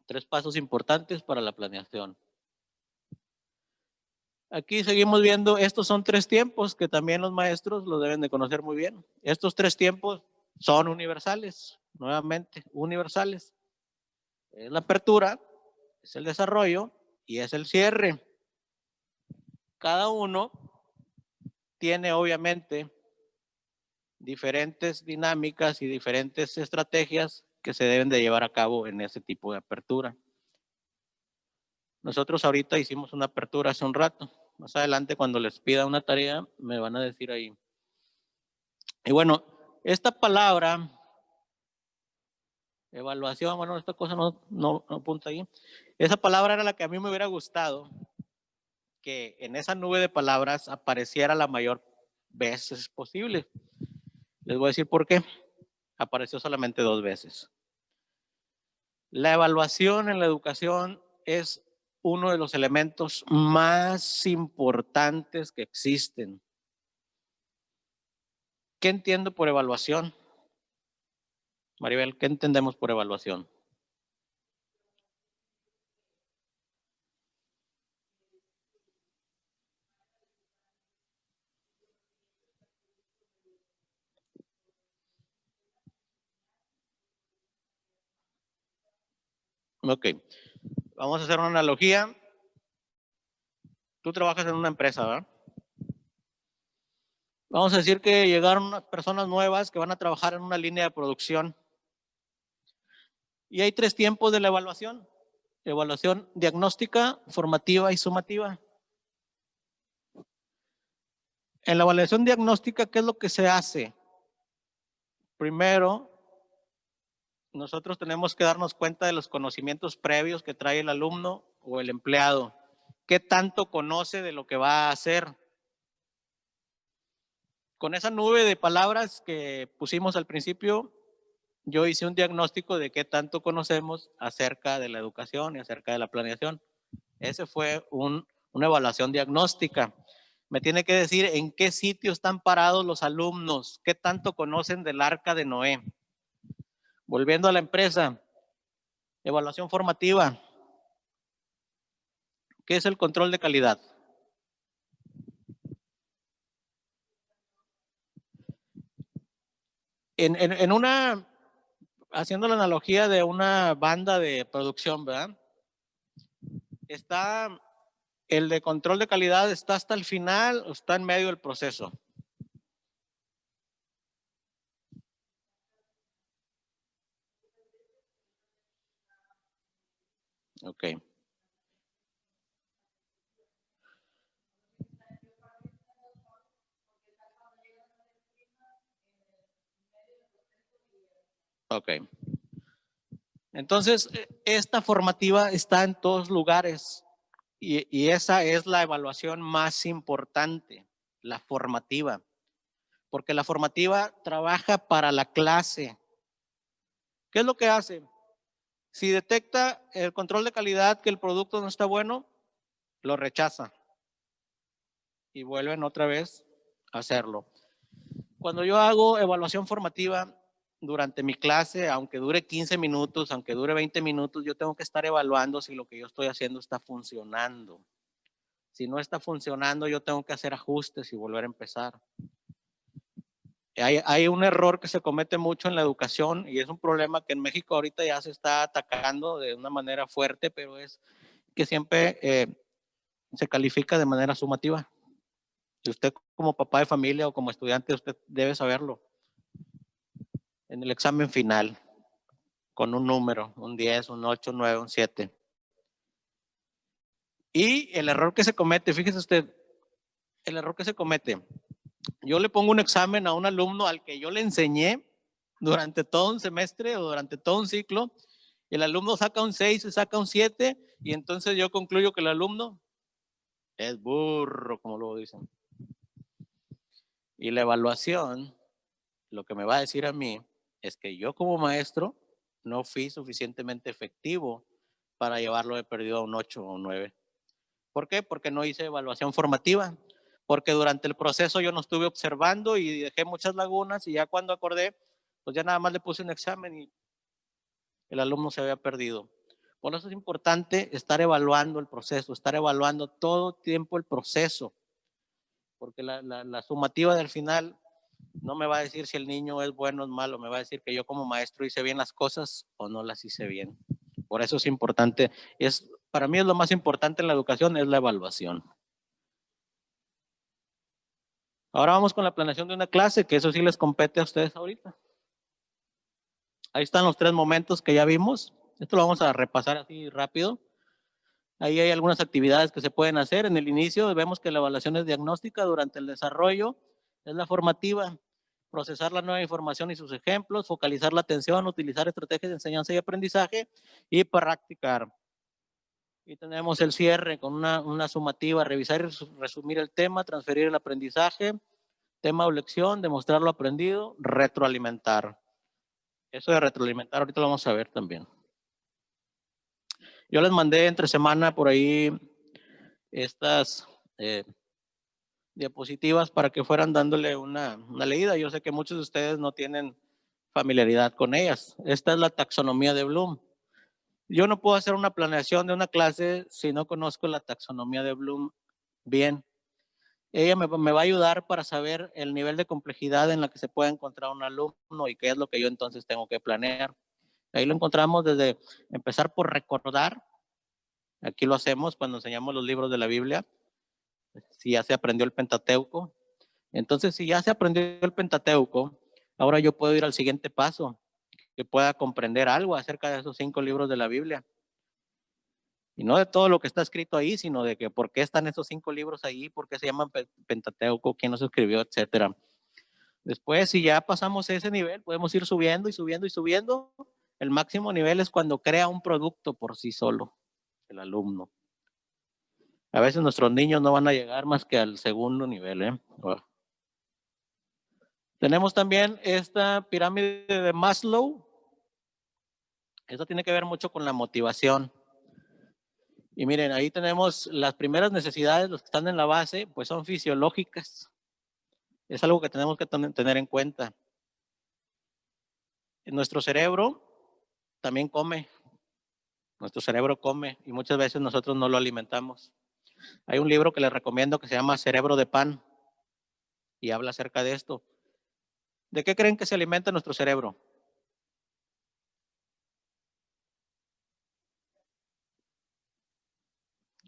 3 pasos importantes para la planeación. Aquí seguimos viendo, estos son 3 tiempos que también los maestros lo deben de conocer muy bien. Estos 3 tiempos son universales, nuevamente, universales. Es la apertura, es el desarrollo y es el cierre. Cada uno tiene obviamente diferentes dinámicas y diferentes estrategias que se deben de llevar a cabo en ese tipo de apertura. Nosotros ahorita hicimos una apertura hace un rato. Más adelante, cuando les pida una tarea, me van a decir ahí. Y bueno, esta palabra, evaluación, bueno, esta cosa no apunta ahí. Esa palabra era la que a mí me hubiera gustado que en esa nube de palabras apareciera la mayor veces posible. Les voy a decir por qué. Apareció solamente 2 veces. La evaluación en la educación es uno de los elementos más importantes que existen. ¿Qué entiendo por evaluación? Maribel, ¿qué entendemos por evaluación? Ok, vamos a hacer una analogía. Tú trabajas en una empresa, ¿verdad? Vamos a decir que llegaron unas personas nuevas que van a trabajar en una línea de producción. Y hay 3 tiempos de la evaluación. Evaluación diagnóstica, formativa y sumativa. En la evaluación diagnóstica, ¿qué es lo que se hace? Primero, nosotros tenemos que darnos cuenta de los conocimientos previos que trae el alumno o el empleado. ¿Qué tanto conoce de lo que va a hacer? Con esa nube de palabras que pusimos al principio, yo hice un diagnóstico de qué tanto conocemos acerca de la educación y acerca de la planeación. Ese fue una evaluación diagnóstica. Me tiene que decir en qué sitio están parados los alumnos, qué tanto conocen del arca de Noé. Volviendo a la empresa, evaluación formativa. ¿Qué es el control de calidad? En una, haciendo la analogía de una banda de producción, ¿verdad? Está el de control de calidad, ¿está hasta el final o está en medio del proceso? Ok. Ok. Entonces, esta formativa está en todos lugares y esa es la evaluación más importante, la formativa, porque la formativa trabaja para la clase. ¿Qué es lo que hace? Si detecta el control de calidad que el producto no está bueno, lo rechaza y vuelven otra vez a hacerlo. Cuando yo hago evaluación formativa durante mi clase, aunque dure 15 minutos, aunque dure 20 minutos, yo tengo que estar evaluando si lo que yo estoy haciendo está funcionando. Si no está funcionando, yo tengo que hacer ajustes y volver a empezar. Hay un error que se comete mucho en la educación y es un problema que en México ahorita ya se está atacando de una manera fuerte, pero es que siempre se califica de manera sumativa. Y usted como papá de familia o como estudiante, usted debe saberlo. En el examen final, con un número, un 10, un 8, un 9, un 7. Y el error que se comete, fíjese usted, el error que se comete, yo le pongo un examen a un alumno al que yo le enseñé durante todo un semestre o durante todo un ciclo, y el alumno saca un 6, saca un 7, y entonces yo concluyo que el alumno es burro, como luego dicen. Y la evaluación, lo que me va a decir a mí es que yo como maestro no fui suficientemente efectivo para llevarlo de perdido a un 8 o un 9. ¿Por qué? Porque no hice evaluación formativa, porque durante el proceso yo no estuve observando y dejé muchas lagunas y ya cuando acordé, pues ya nada más le puse un examen y el alumno se había perdido. Por eso es importante estar evaluando el proceso, estar evaluando todo el tiempo el proceso, porque la sumativa del final no me va a decir si el niño es bueno o es malo, me va a decir que yo como maestro hice bien las cosas o no las hice bien. Por eso es importante, para mí es lo más importante en la educación, es la evaluación. Ahora vamos con la planeación de una clase, que eso sí les compete a ustedes ahorita. Ahí están los 3 momentos que ya vimos. Esto lo vamos a repasar así rápido. Ahí hay algunas actividades que se pueden hacer. En el inicio vemos que la evaluación es diagnóstica, durante el desarrollo es la formativa, procesar la nueva información y sus ejemplos, focalizar la atención, utilizar estrategias de enseñanza y aprendizaje y practicar. Y tenemos el cierre con una sumativa, revisar y resumir el tema, transferir el aprendizaje, tema o lección, demostrar lo aprendido, retroalimentar. Eso de retroalimentar ahorita lo vamos a ver también. Yo les mandé entre semana por ahí estas diapositivas para que fueran dándole una leída. Yo sé que muchos de ustedes no tienen familiaridad con ellas. Esta es la taxonomía de Bloom. Yo no puedo hacer una planeación de una clase si no conozco la taxonomía de Bloom bien. Ella me va a ayudar para saber el nivel de complejidad en la que se puede encontrar un alumno y qué es lo que yo entonces tengo que planear. Ahí lo encontramos desde empezar por recordar. Aquí lo hacemos cuando enseñamos los libros de la Biblia. Si ya se aprendió el Pentateuco. Entonces, si ya se aprendió el Pentateuco, ahora yo puedo ir al siguiente paso, que pueda comprender algo acerca de esos 5 libros de la Biblia. Y no de todo lo que está escrito ahí, sino de que por qué están esos 5 libros ahí, por qué se llaman Pentateuco, quién los escribió, etcétera. Después, si ya pasamos ese nivel, podemos ir subiendo y subiendo y subiendo. El máximo nivel es cuando crea un producto por sí solo, el alumno. A veces nuestros niños no van a llegar más que al segundo nivel, ¿eh? Tenemos también esta pirámide de Maslow. Esto tiene que ver mucho con la motivación. Y miren, ahí tenemos las primeras necesidades, los que están en la base, pues son fisiológicas. Es algo que tenemos que tener en cuenta. Nuestro cerebro también come. Nuestro cerebro come y muchas veces nosotros no lo alimentamos. Hay un libro que les recomiendo que se llama Cerebro de Pan y habla acerca de esto. ¿De qué creen que se alimenta nuestro cerebro?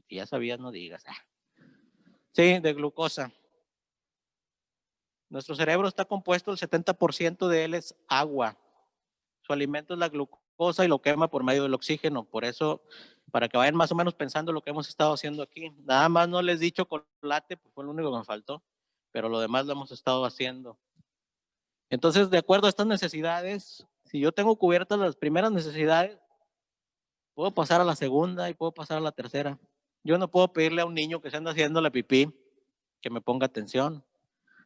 Si ya sabías, no digas. Sí, de glucosa. Nuestro cerebro está compuesto, el 70% de él es agua. Su alimento es la glucosa y lo quema por medio del oxígeno. Por eso, para que vayan más o menos pensando lo que hemos estado haciendo aquí. Nada más no les he dicho chocolate, pues fue lo único que me faltó, pero lo demás lo hemos estado haciendo. Entonces, de acuerdo a estas necesidades, si yo tengo cubiertas las primeras necesidades, puedo pasar a la segunda y puedo pasar a la tercera. Yo no puedo pedirle a un niño que se anda haciendo la pipí que me ponga atención.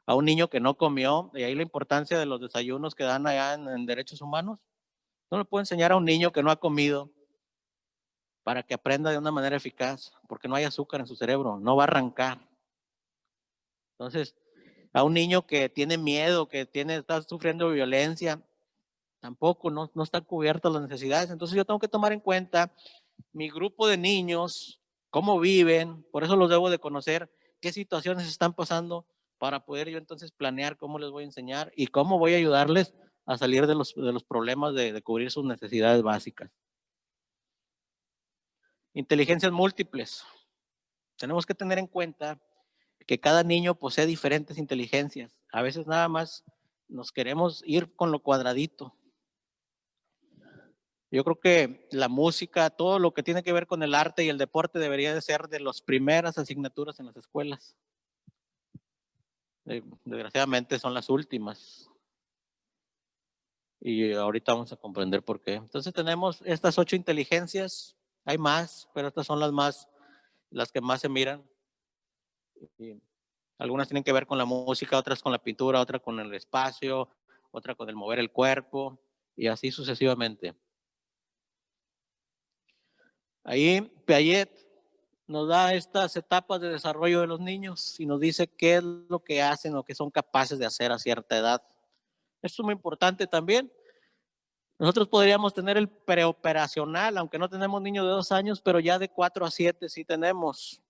A un niño que no comió, y ahí la importancia de los desayunos que dan allá en derechos humanos. No le puedo enseñar a un niño que no ha comido para que aprenda de una manera eficaz, porque no hay azúcar en su cerebro, no va a arrancar. Entonces, a un niño que tiene miedo, que está sufriendo violencia, tampoco no están cubiertas las necesidades. Entonces yo tengo que tomar en cuenta mi grupo de niños, cómo viven, por eso los debo de conocer, qué situaciones están pasando para poder yo entonces planear cómo les voy a enseñar y cómo voy a ayudarles a salir de los problemas de cubrir sus necesidades básicas. Inteligencias múltiples. Tenemos que tener en cuenta que cada niño posee diferentes inteligencias. A veces nada más nos queremos ir con lo cuadradito. Yo creo que la música, todo lo que tiene que ver con el arte y el deporte debería de ser de las primeras asignaturas en las escuelas. Desgraciadamente son las últimas. Y ahorita vamos a comprender por qué. Entonces tenemos estas 8 inteligencias. Hay más, pero estas son las que más se miran. Algunas tienen que ver con la música, otras con la pintura, otras con el espacio, otra con el mover el cuerpo y así sucesivamente. Ahí Piaget nos da estas etapas de desarrollo de los niños y nos dice qué es lo que hacen o qué son capaces de hacer a cierta edad. Esto es muy importante también. Nosotros podríamos tener el preoperacional, aunque no tenemos niños de 2 años, pero ya de 4 a 7 sí tenemos.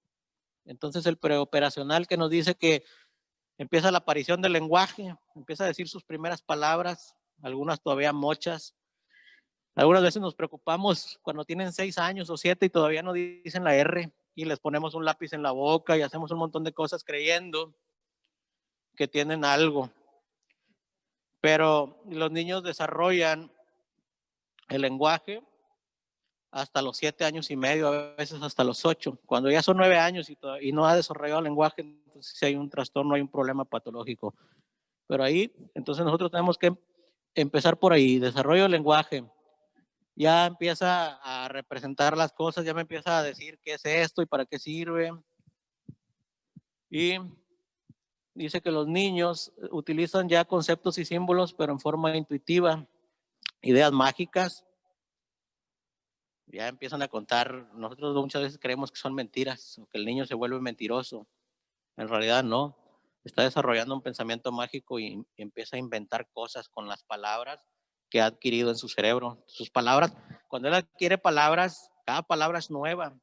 Entonces el preoperacional que nos dice que empieza la aparición del lenguaje, empieza a decir sus primeras palabras, algunas todavía mochas. Algunas veces nos preocupamos cuando tienen 6 años o 7 y todavía no dicen la R y les ponemos un lápiz en la boca y hacemos un montón de cosas creyendo que tienen algo. Pero los niños desarrollan el lenguaje hasta los 7 años y medio, a veces hasta los 8. Cuando ya son 9 años y no ha desarrollado el lenguaje, entonces si hay un trastorno, hay un problema patológico. Pero ahí, entonces nosotros tenemos que empezar por ahí, desarrollo del lenguaje. Ya empieza a representar las cosas, ya me empieza a decir qué es esto y para qué sirve. Y dice que los niños utilizan ya conceptos y símbolos, pero en forma intuitiva, ideas mágicas. Ya empiezan a contar, nosotros muchas veces creemos que son mentiras, o que el niño se vuelve mentiroso. En realidad no, está desarrollando un pensamiento mágico y empieza a inventar cosas con las palabras que ha adquirido en su cerebro. Sus palabras, cuando él adquiere palabras, cada palabra es nueva.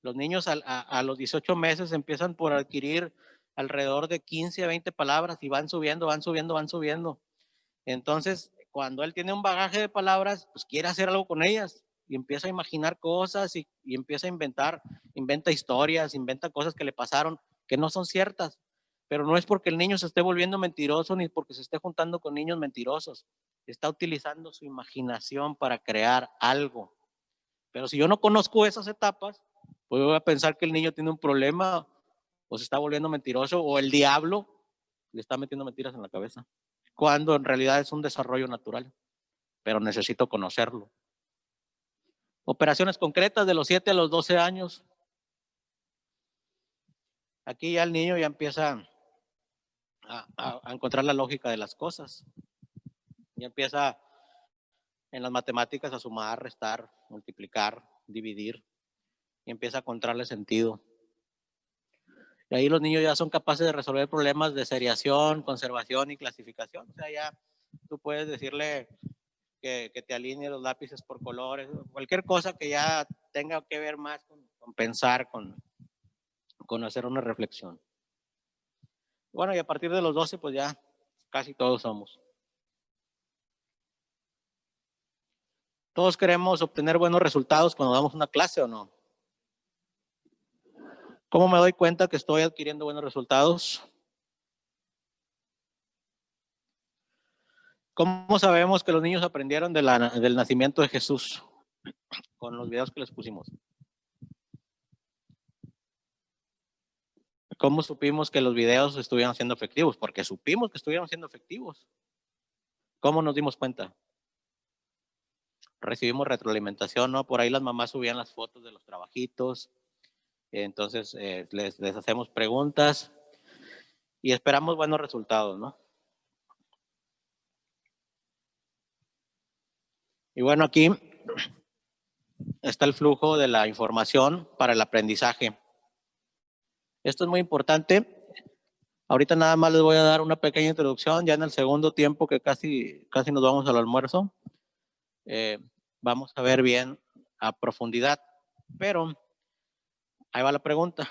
Los niños a los 18 meses empiezan por adquirir alrededor de 15 a 20 palabras y van subiendo, van subiendo, van subiendo. Entonces, cuando él tiene un bagaje de palabras, pues quiere hacer algo con ellas y empieza a imaginar cosas y empieza a inventar, inventa historias, inventa cosas que le pasaron que no son ciertas. Pero no es porque el niño se esté volviendo mentiroso ni porque se esté juntando con niños mentirosos. Está utilizando su imaginación para crear algo. Pero si yo no conozco esas etapas, pues voy a pensar que el niño tiene un problema o se está volviendo mentiroso o el diablo le está metiendo mentiras en la cabeza. Cuando en realidad es un desarrollo natural, pero necesito conocerlo. Operaciones concretas de los 7 a los 12 años. Aquí ya el niño ya empieza a encontrar la lógica de las cosas. Ya empieza en las matemáticas a sumar, restar, multiplicar, dividir. Y empieza a encontrarle sentido. Y ahí los niños ya son capaces de resolver problemas de seriación, conservación y clasificación. O sea, ya tú puedes decirle que te alinee los lápices por colores, cualquier cosa que ya tenga que ver más con pensar, con hacer una reflexión. Bueno, y a partir de los 12, pues ya casi todos somos. Todos queremos obtener buenos resultados cuando damos una clase, ¿o no? ¿Cómo me doy cuenta que estoy adquiriendo buenos resultados? ¿Cómo sabemos que los niños aprendieron del nacimiento de Jesús? Con los videos que les pusimos. ¿Cómo supimos que los videos estuvieron siendo efectivos? Porque supimos que estuvieron siendo efectivos. ¿Cómo nos dimos cuenta? Recibimos retroalimentación, ¿no? Por ahí las mamás subían las fotos de los trabajitos. Entonces les hacemos preguntas y esperamos buenos resultados, ¿no? Y bueno, aquí está el flujo de la información para el aprendizaje. Esto es muy importante. Ahorita nada más les voy a dar una pequeña introducción, ya en el segundo tiempo que casi nos vamos al almuerzo. Vamos a ver bien a profundidad, pero ahí va la pregunta.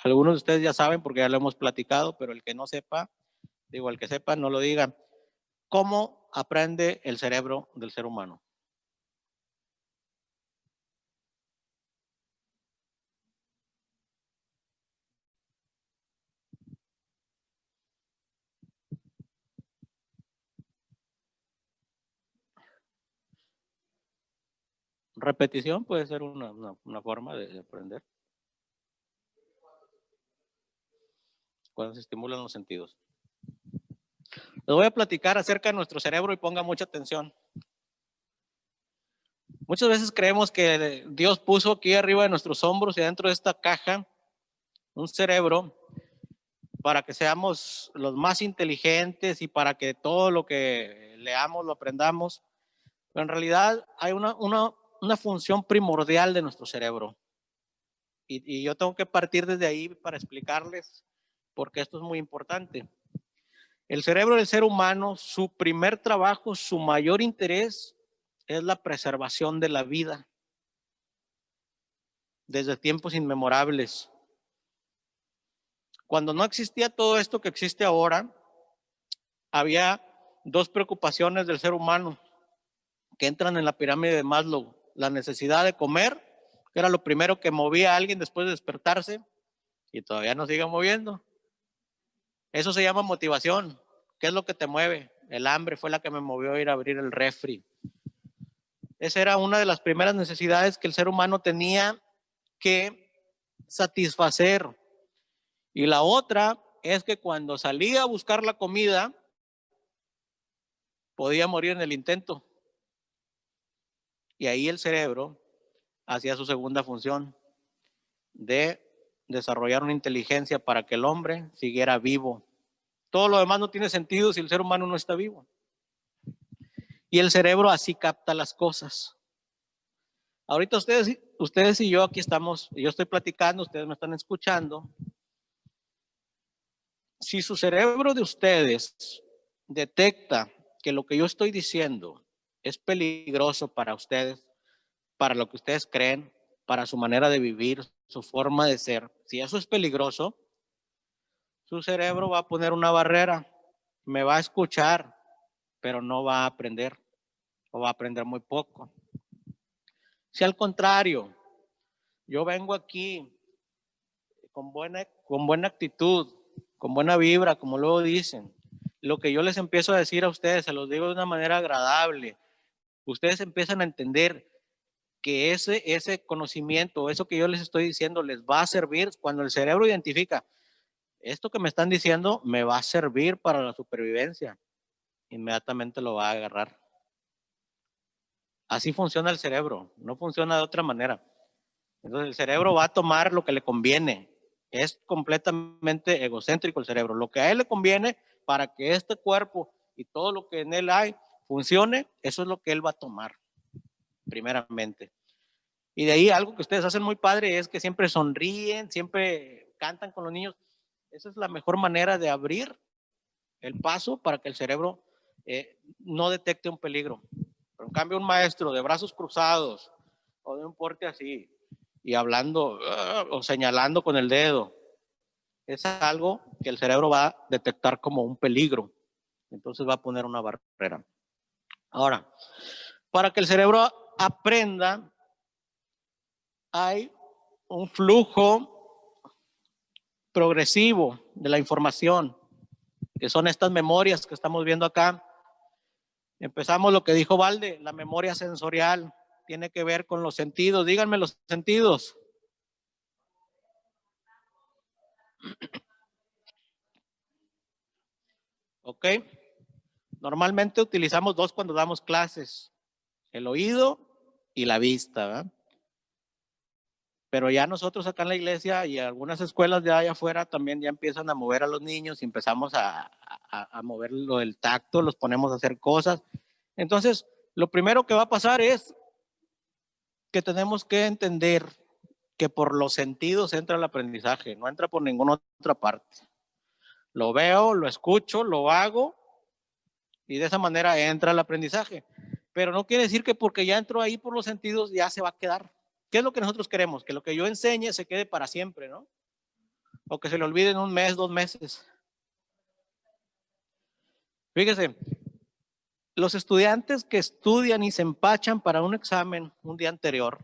Algunos de ustedes ya saben porque ya lo hemos platicado, pero el que no sepa, digo, el que sepa no lo diga. ¿Cómo aprende el cerebro del ser humano? Repetición puede ser una forma de aprender. Cuando se estimulan los sentidos. Les voy a platicar acerca de nuestro cerebro y ponga mucha atención. Muchas veces creemos que Dios puso aquí arriba de nuestros hombros y dentro de esta caja un cerebro para que seamos los más inteligentes y para que todo lo que leamos lo aprendamos. Pero en realidad hay una función primordial de nuestro cerebro. Y yo tengo que partir desde ahí para explicarles porque esto es muy importante. El cerebro del ser humano, su primer trabajo, su mayor interés es la preservación de la vida desde tiempos inmemorables. Cuando no existía todo esto que existe ahora, había dos preocupaciones del ser humano que entran en la pirámide de Maslow. La necesidad de comer, que era lo primero que movía a alguien después de despertarse, y todavía nos sigue moviendo. Eso se llama motivación. ¿Qué es lo que te mueve? El hambre fue la que me movió a ir a abrir el refri. Esa era una de las primeras necesidades que el ser humano tenía que satisfacer. Y la otra es que cuando salía a buscar la comida, podía morir en el intento. Y ahí el cerebro hacía su segunda función de desarrollar una inteligencia para que el hombre siguiera vivo. Todo lo demás no tiene sentido si el ser humano no está vivo. Y el cerebro así capta las cosas. Ahorita ustedes y yo aquí estamos, yo estoy platicando, ustedes me están escuchando. Si su cerebro de ustedes detecta que lo que yo estoy diciendo es peligroso para ustedes, para lo que ustedes creen, para su manera de vivir, su forma de ser, si eso es peligroso, su cerebro va a poner una barrera, me va a escuchar, pero no va a aprender o va a aprender muy poco. Si al contrario, yo vengo aquí con buena actitud, con buena vibra, como luego dicen, lo que yo les empiezo a decir a ustedes, se los digo de una manera agradable, ustedes empiezan a entender que ese conocimiento, eso que yo les estoy diciendo les va a servir cuando el cerebro identifica, esto que me están diciendo me va a servir para la supervivencia, inmediatamente lo va a agarrar. Así funciona el cerebro, no funciona de otra manera. Entonces el cerebro va a tomar lo que le conviene. Es completamente egocéntrico el cerebro. Lo que a él le conviene para que este cuerpo y todo lo que en él hay funcione, eso es lo que él va a tomar, primeramente. Y de ahí algo que ustedes hacen muy padre es que siempre sonríen, siempre cantan con los niños. Esa es la mejor manera de abrir el paso para que el cerebro no detecte un peligro. Pero en cambio un maestro de brazos cruzados o de un porte así y hablando o señalando con el dedo, es algo que el cerebro va a detectar como un peligro. Entonces va a poner una barrera. Ahora, para que el cerebro aprenda, hay un flujo progresivo de la información, que son estas memorias que estamos viendo acá. Empezamos lo que dijo Valde, la memoria sensorial tiene que ver con los sentidos. Díganme los sentidos. ¿Ok? Normalmente utilizamos dos cuando damos clases, el oído y la vista, ¿verdad? Pero ya nosotros acá en la iglesia y algunas escuelas de allá afuera también ya empiezan a mover a los niños y empezamos a mover lo del tacto, los ponemos a hacer cosas. Entonces, lo primero que va a pasar es que tenemos que entender que por los sentidos entra el aprendizaje, no entra por ninguna otra parte. Lo veo, lo escucho, lo hago y de esa manera entra el aprendizaje. Pero no quiere decir que porque ya entró ahí por los sentidos ya se va a quedar. ¿Qué es lo que nosotros queremos? Que lo que yo enseñe se quede para siempre, ¿no? O que se le olvide en un mes, 2 meses. Fíjese, los estudiantes que estudian y se empachan para un examen un día anterior,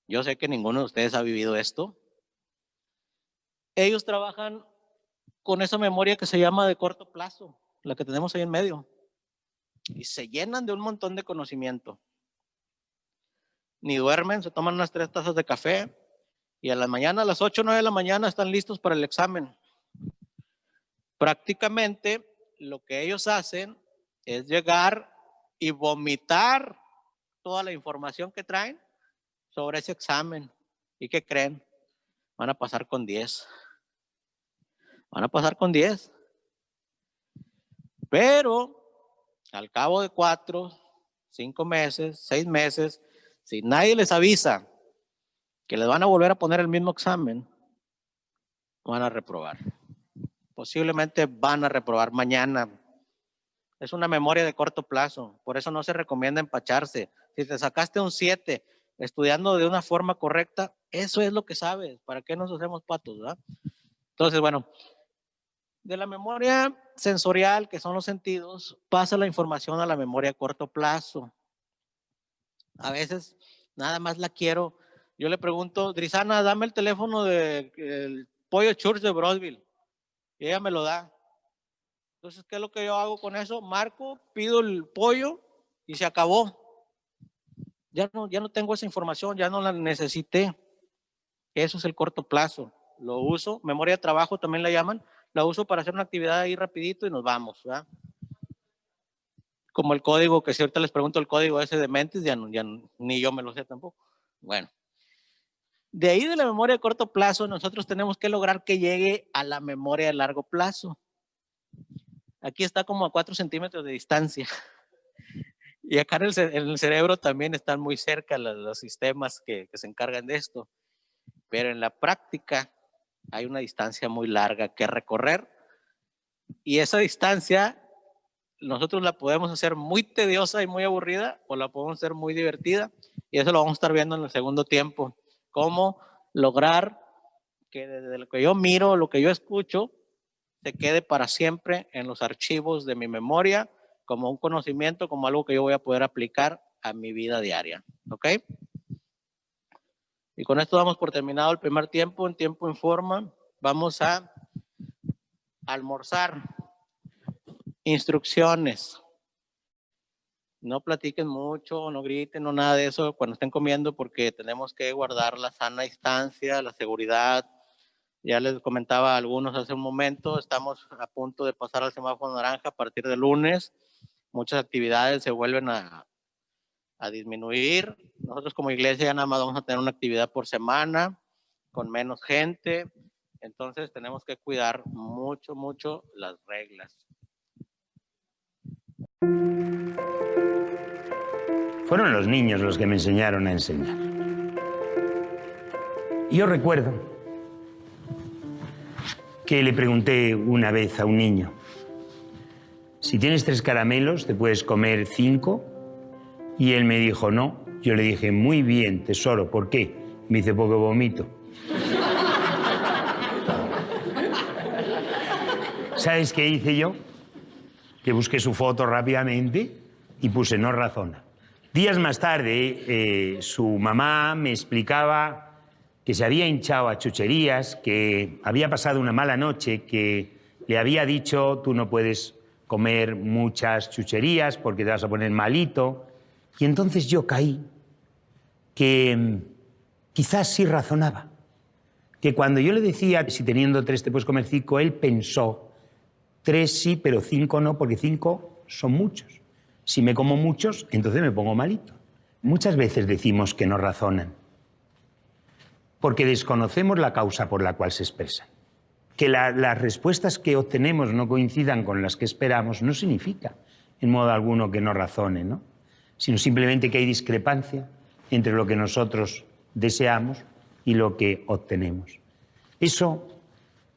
yo sé que ninguno de ustedes ha vivido esto, ellos trabajan con esa memoria que se llama de corto plazo, la que tenemos ahí en medio, y se llenan de un montón de conocimiento. Ni duermen, se toman unas 3 tazas de café y a la mañana, a las 8 o 9 de la mañana están listos para el examen. Prácticamente lo que ellos hacen es llegar y vomitar toda la información que traen sobre ese examen. ¿Y qué creen? Van a pasar con 10. van a pasar con 10. Pero al cabo de 4, 5 meses, 6 meses, si nadie les avisa que les van a volver a poner el mismo examen, van a reprobar. Posiblemente van a reprobar mañana. Es una memoria de corto plazo, por eso no se recomienda empacharse. Si te sacaste un 7 estudiando de una forma correcta, eso es lo que sabes. ¿Para qué nos hacemos patos, verdad? Entonces, bueno, de la memoria sensorial, que son los sentidos, pasa la información a la memoria a corto plazo. A veces nada más la quiero. Yo le pregunto, Drisana, dame el teléfono del Pollo Church de Broadville. Y ella me lo da. Entonces, ¿qué es lo que yo hago con eso? Marco, pido el pollo y se acabó. Ya no tengo esa información, ya no la necesité. Eso es el corto plazo. Lo uso, memoria de trabajo también la llaman, la uso para hacer una actividad ahí rapidito y nos vamos, ¿verdad? Como el código, que si ahorita les pregunto el código ese de Mentis, ya ni yo me lo sé tampoco. Bueno. De ahí de la memoria de corto plazo, nosotros tenemos que lograr que llegue a la memoria de largo plazo. Aquí está como a 4 centímetros de distancia. Y acá en el cerebro también están muy cerca los sistemas que se encargan de esto. Pero en la práctica hay una distancia muy larga que recorrer. Y esa distancia nosotros la podemos hacer muy tediosa y muy aburrida o la podemos hacer muy divertida. Y eso lo vamos a estar viendo en el segundo tiempo. Cómo lograr que desde lo que yo miro, lo que yo escucho, se quede para siempre en los archivos de mi memoria como un conocimiento, como algo que yo voy a poder aplicar a mi vida diaria. ¿Ok? Y con esto damos por terminado el primer tiempo. En tiempo en forma vamos a almorzar. Instrucciones. No platiquen mucho, no griten, no nada de eso cuando estén comiendo, porque tenemos que guardar la sana distancia, la seguridad. Ya les comentaba a algunos hace un momento, estamos a punto de pasar al semáforo naranja a partir de lunes. Muchas actividades se vuelven a disminuir. Nosotros como iglesia ya nada más vamos a tener una actividad por semana, con menos gente. Entonces tenemos que cuidar mucho, mucho las reglas. Fueron los niños los que me enseñaron a enseñar. Yo recuerdo que le pregunté una vez a un niño, si tienes 3 caramelos, ¿te puedes comer 5? Y él me dijo, no. Yo le dije, muy bien, tesoro, ¿por qué? Me dice, porque vomito. ¿Sabes qué hice yo? Que busqué su foto rápidamente y puse no razona. Días más tarde, su mamá me explicaba que se había hinchado a chucherías, que había pasado una mala noche, que le había dicho, tú no puedes comer muchas chucherías porque te vas a poner malito. Y entonces yo caí que quizás sí razonaba. Que cuando yo le decía, si teniendo 3 te puedes comer 5, él pensó, 3 sí, pero 5 no, porque 5 son muchos. Si me como muchos, entonces me pongo malito. Muchas veces decimos que no razonan, porque desconocemos la causa por la cual se expresan. Que las respuestas que obtenemos no coincidan con las que esperamos no significa, en modo alguno, que no razonen, ¿no? Sino simplemente que hay discrepancia entre lo que nosotros deseamos y lo que obtenemos. Eso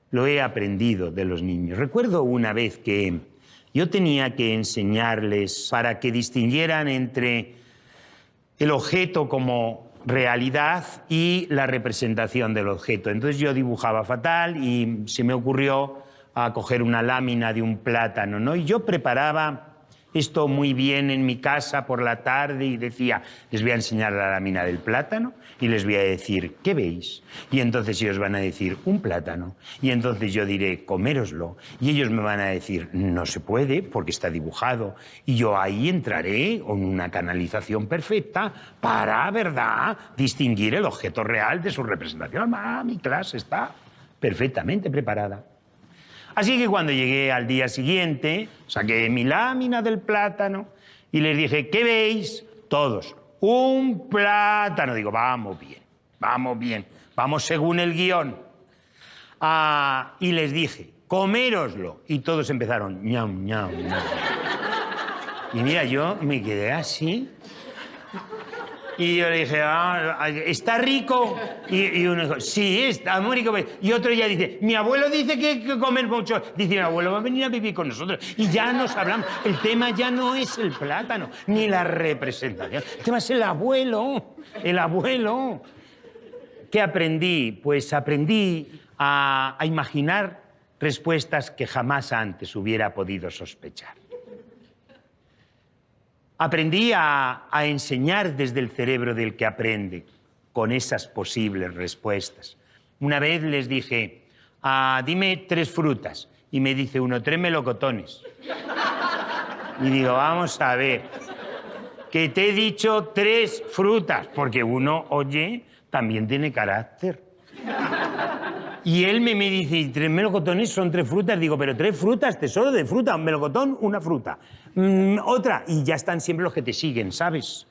lo he aprendido de los niños. Recuerdo una vez que yo tenía que enseñarles para que distinguieran entre el objeto como realidad y la representación del objeto. Entonces yo dibujaba fatal y se me ocurrió coger una lámina de un plátano, ¿no? Y yo preparaba esto muy bien en mi casa por la tarde y decía, les voy a enseñar la lámina del plátano y les voy a decir, ¿qué veis? Y entonces ellos van a decir, un plátano. Y entonces yo diré, coméroslo. Y ellos me van a decir, no se puede porque está dibujado. Y yo ahí entraré con una canalización perfecta para, ¿verdad?, distinguir el objeto real de su representación. Mi clase está perfectamente preparada. Así que cuando llegué al día siguiente, saqué mi lámina del plátano y les dije, ¿qué veis? Todos, un plátano. Digo, vamos bien, vamos según el guión. Y les dije, coméroslo. Y todos empezaron, ñam, ñam, ñam. Y mira, yo me quedé así. Y yo le dije, ¿está rico? Y uno dijo, sí, está muy rico. Y otro ya dice, mi abuelo dice que hay que comer mucho. Dice, mi abuelo va a venir a vivir con nosotros. Y ya nos hablamos. El tema ya no es el plátano, ni la representación. El tema es el abuelo. El abuelo. ¿Qué aprendí? Pues aprendí a imaginar respuestas que jamás antes hubiera podido sospechar. Aprendí a enseñar desde el cerebro del que aprende, con esas posibles respuestas. Una vez les dije, dime 3 frutas. Y me dice uno, 3 melocotones. Y digo, vamos a ver, que te he dicho 3 frutas, porque uno, oye, también tiene carácter. Y él me dice, ¿y 3 melocotones son 3 frutas? Digo, pero 3 frutas, tesoro de fruta, un melocotón, una fruta. Otra, y ya están siempre los que te siguen, ¿sabes?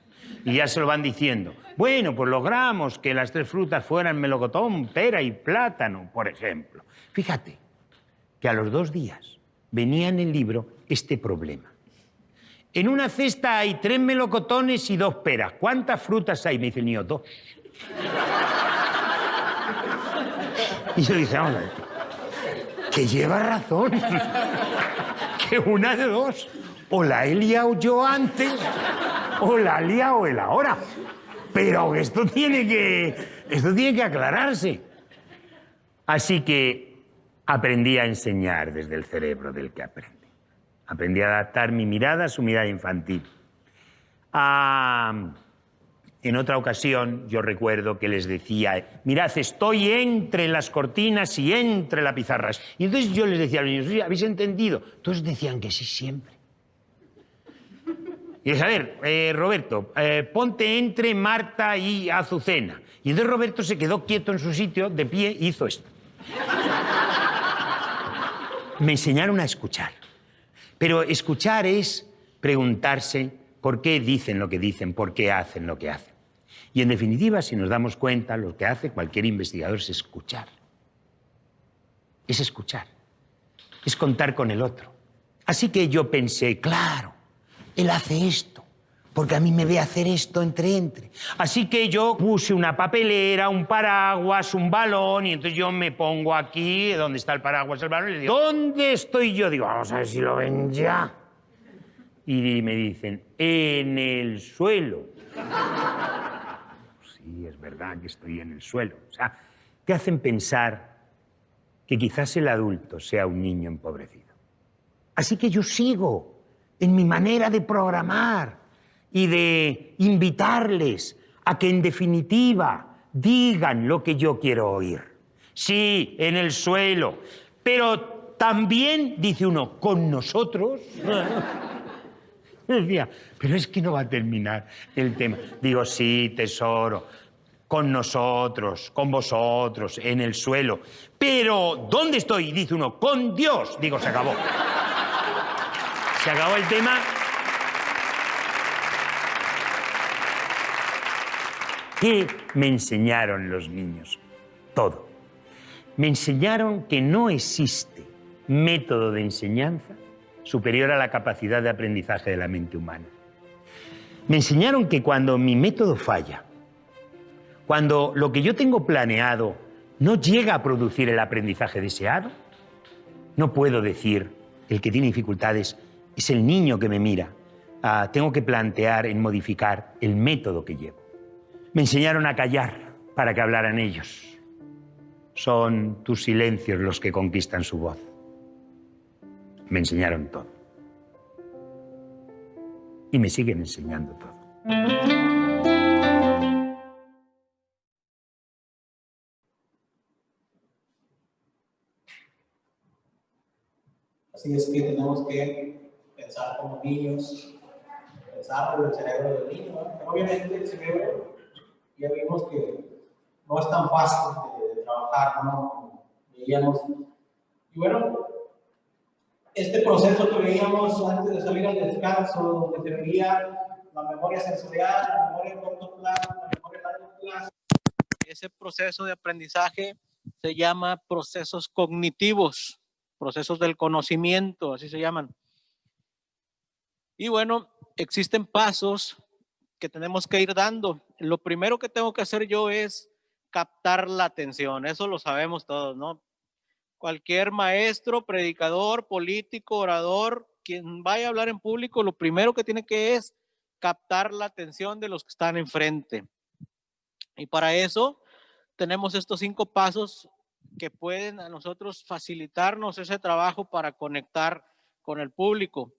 Y ya se lo van diciendo. Bueno, pues logramos que las 3 frutas fueran melocotón, pera y plátano, por ejemplo. Fíjate que a los 2 días venía en el libro este problema. En una cesta hay 3 melocotones y 2 peras. ¿Cuántas frutas hay? Me dice el niño, 2. Y yo dije, vamos a ver, que lleva razón, que una de 2, o la he liado yo antes, o la ha liado él ahora. Pero esto tiene que aclararse. Así que aprendí a enseñar desde el cerebro del que aprende. Aprendí a adaptar mi mirada a su mirada infantil. En otra ocasión, yo recuerdo que les decía, mirad, estoy entre las cortinas y entre la pizarra. Y entonces yo les decía a los niños, ¿sí, habéis entendido? Todos decían que sí siempre. Y dije, a ver, Roberto, ponte entre Marta y Azucena. Y entonces Roberto se quedó quieto en su sitio, de pie, y hizo esto. Me enseñaron a escuchar. Pero escuchar es preguntarse por qué dicen lo que dicen, por qué hacen lo que hacen. Y en definitiva, si nos damos cuenta, lo que hace cualquier investigador es escuchar. Es escuchar. Es contar con el otro. Así que yo pensé, claro, él hace esto, porque a mí me ve hacer esto entre. Así que yo puse una papelera, un paraguas, un balón, y entonces yo me pongo aquí, donde está el paraguas, el balón, y le digo, ¿dónde estoy yo? Digo, vamos a ver si lo ven ya. Y me dicen, en el suelo. Sí, es verdad que estoy en el suelo. O sea, te hacen pensar que quizás el adulto sea un niño empobrecido. Así que yo sigo en mi manera de programar y de invitarles a que, en definitiva, digan lo que yo quiero oír. Sí, en el suelo, pero también, dice uno, con nosotros. Decía, pero es que no va a terminar el tema. Digo, sí, tesoro, con nosotros, con vosotros, en el suelo. Pero, ¿dónde estoy? Dice uno, con Dios. Digo, se acabó. Se acabó el tema. ¿Qué me enseñaron los niños? Todo. Me enseñaron que no existe método de enseñanza superior a la capacidad de aprendizaje de la mente humana. Me enseñaron que cuando mi método falla, cuando lo que yo tengo planeado no llega a producir el aprendizaje deseado, no puedo decir, el que tiene dificultades es el niño que me mira. Tengo que plantear en modificar el método que llevo. Me enseñaron a callar para que hablaran ellos. Son tus silencios los que conquistan su voz. Me enseñaron todo. Y me siguen enseñando todo. Así es que tenemos que pensar como niños, pensar por el cerebro del niño, ¿no? Obviamente el cerebro, ya vimos que no es tan fácil de trabajar, ¿no? Como veíamos. Y bueno, este proceso que veíamos antes de salir al descanso, donde se veía la memoria sensorial, la memoria a corto plazo, la memoria a largo plazo. Ese proceso de aprendizaje se llama procesos cognitivos. procesos del conocimiento, así se llaman. Y bueno, existen pasos que tenemos que ir dando. Lo primero que tengo que hacer yo es captar la atención, eso lo sabemos todos, ¿no? Cualquier maestro, predicador, político, orador, quien vaya a hablar en público, lo primero que tiene que es captar la atención de los que están enfrente. Y para eso tenemos estos 5 pasos que pueden a nosotros facilitarnos ese trabajo para conectar con el público.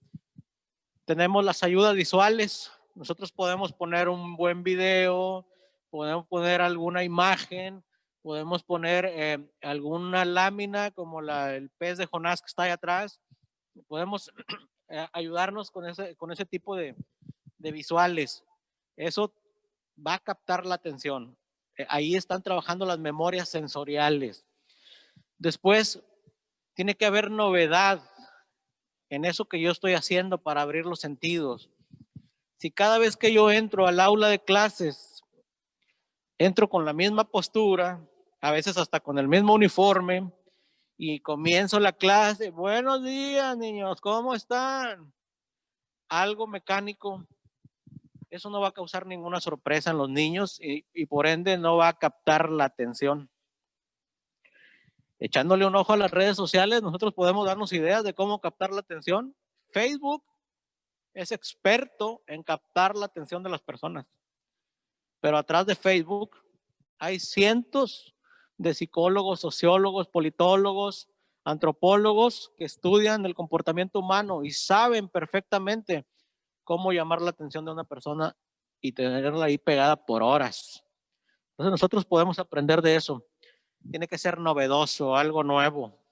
Tenemos las ayudas visuales. Nosotros podemos poner un buen video, podemos poner alguna imagen, podemos poner alguna lámina como el pez de Jonás que está ahí atrás. Podemos ayudarnos con ese tipo de visuales. Eso va a captar la atención. Ahí están trabajando las memorias sensoriales. Después, tiene que haber novedad en eso que yo estoy haciendo para abrir los sentidos. Si cada vez que yo entro al aula de clases, entro con la misma postura, a veces hasta con el mismo uniforme, y comienzo la clase, buenos días niños, ¿cómo están? Algo mecánico, eso no va a causar ninguna sorpresa en los niños y por ende no va a captar la atención. Echándole un ojo a las redes sociales, nosotros podemos darnos ideas de cómo captar la atención. Facebook es experto en captar la atención de las personas. Pero atrás de Facebook hay cientos de psicólogos, sociólogos, politólogos, antropólogos que estudian el comportamiento humano y saben perfectamente cómo llamar la atención de una persona y tenerla ahí pegada por horas. Entonces nosotros podemos aprender de eso. Tiene que ser novedoso, algo nuevo.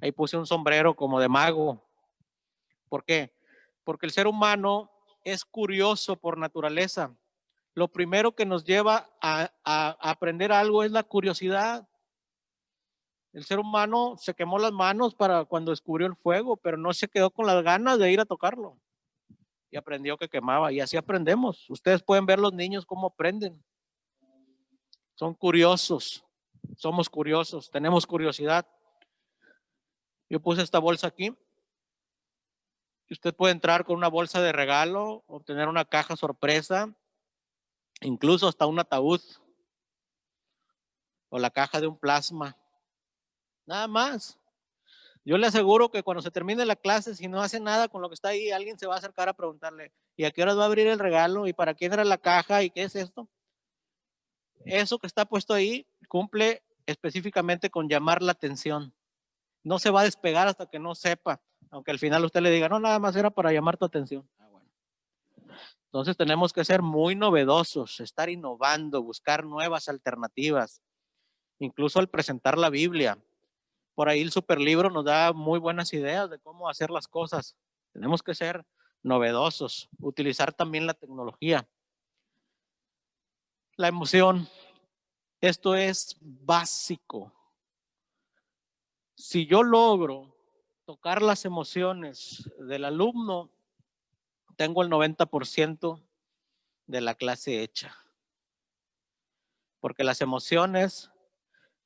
Ahí puse un sombrero como de mago. ¿Por qué? Porque el ser humano es curioso por naturaleza. Lo primero que nos lleva a aprender algo es la curiosidad. El ser humano se quemó las manos para cuando descubrió el fuego, pero no se quedó con las ganas de ir a tocarlo. Y aprendió que quemaba. Y así aprendemos. Ustedes pueden ver los niños cómo aprenden. Son curiosos. Somos curiosos. Tenemos curiosidad. Yo puse esta bolsa aquí. Y usted puede entrar con una bolsa de regalo, obtener una caja sorpresa, incluso hasta un ataúd o la caja de un plasma. Nada más. Yo le aseguro que cuando se termine la clase, si no hace nada con lo que está ahí, alguien se va a acercar a preguntarle, ¿y a qué hora va a abrir el regalo? ¿Y para quién era la caja? ¿Y qué es esto? Eso que está puesto ahí cumple específicamente con llamar la atención. No se va a despegar hasta que no sepa, aunque al final usted le diga, no, nada más era para llamar tu atención. Bueno. Entonces tenemos que ser muy novedosos, estar innovando, buscar nuevas alternativas, incluso al presentar la Biblia. Por ahí el superlibro nos da muy buenas ideas de cómo hacer las cosas. Tenemos que ser novedosos, utilizar también la tecnología. La emoción, esto es básico. Si yo logro tocar las emociones del alumno, tengo el 90% de la clase hecha. Porque las emociones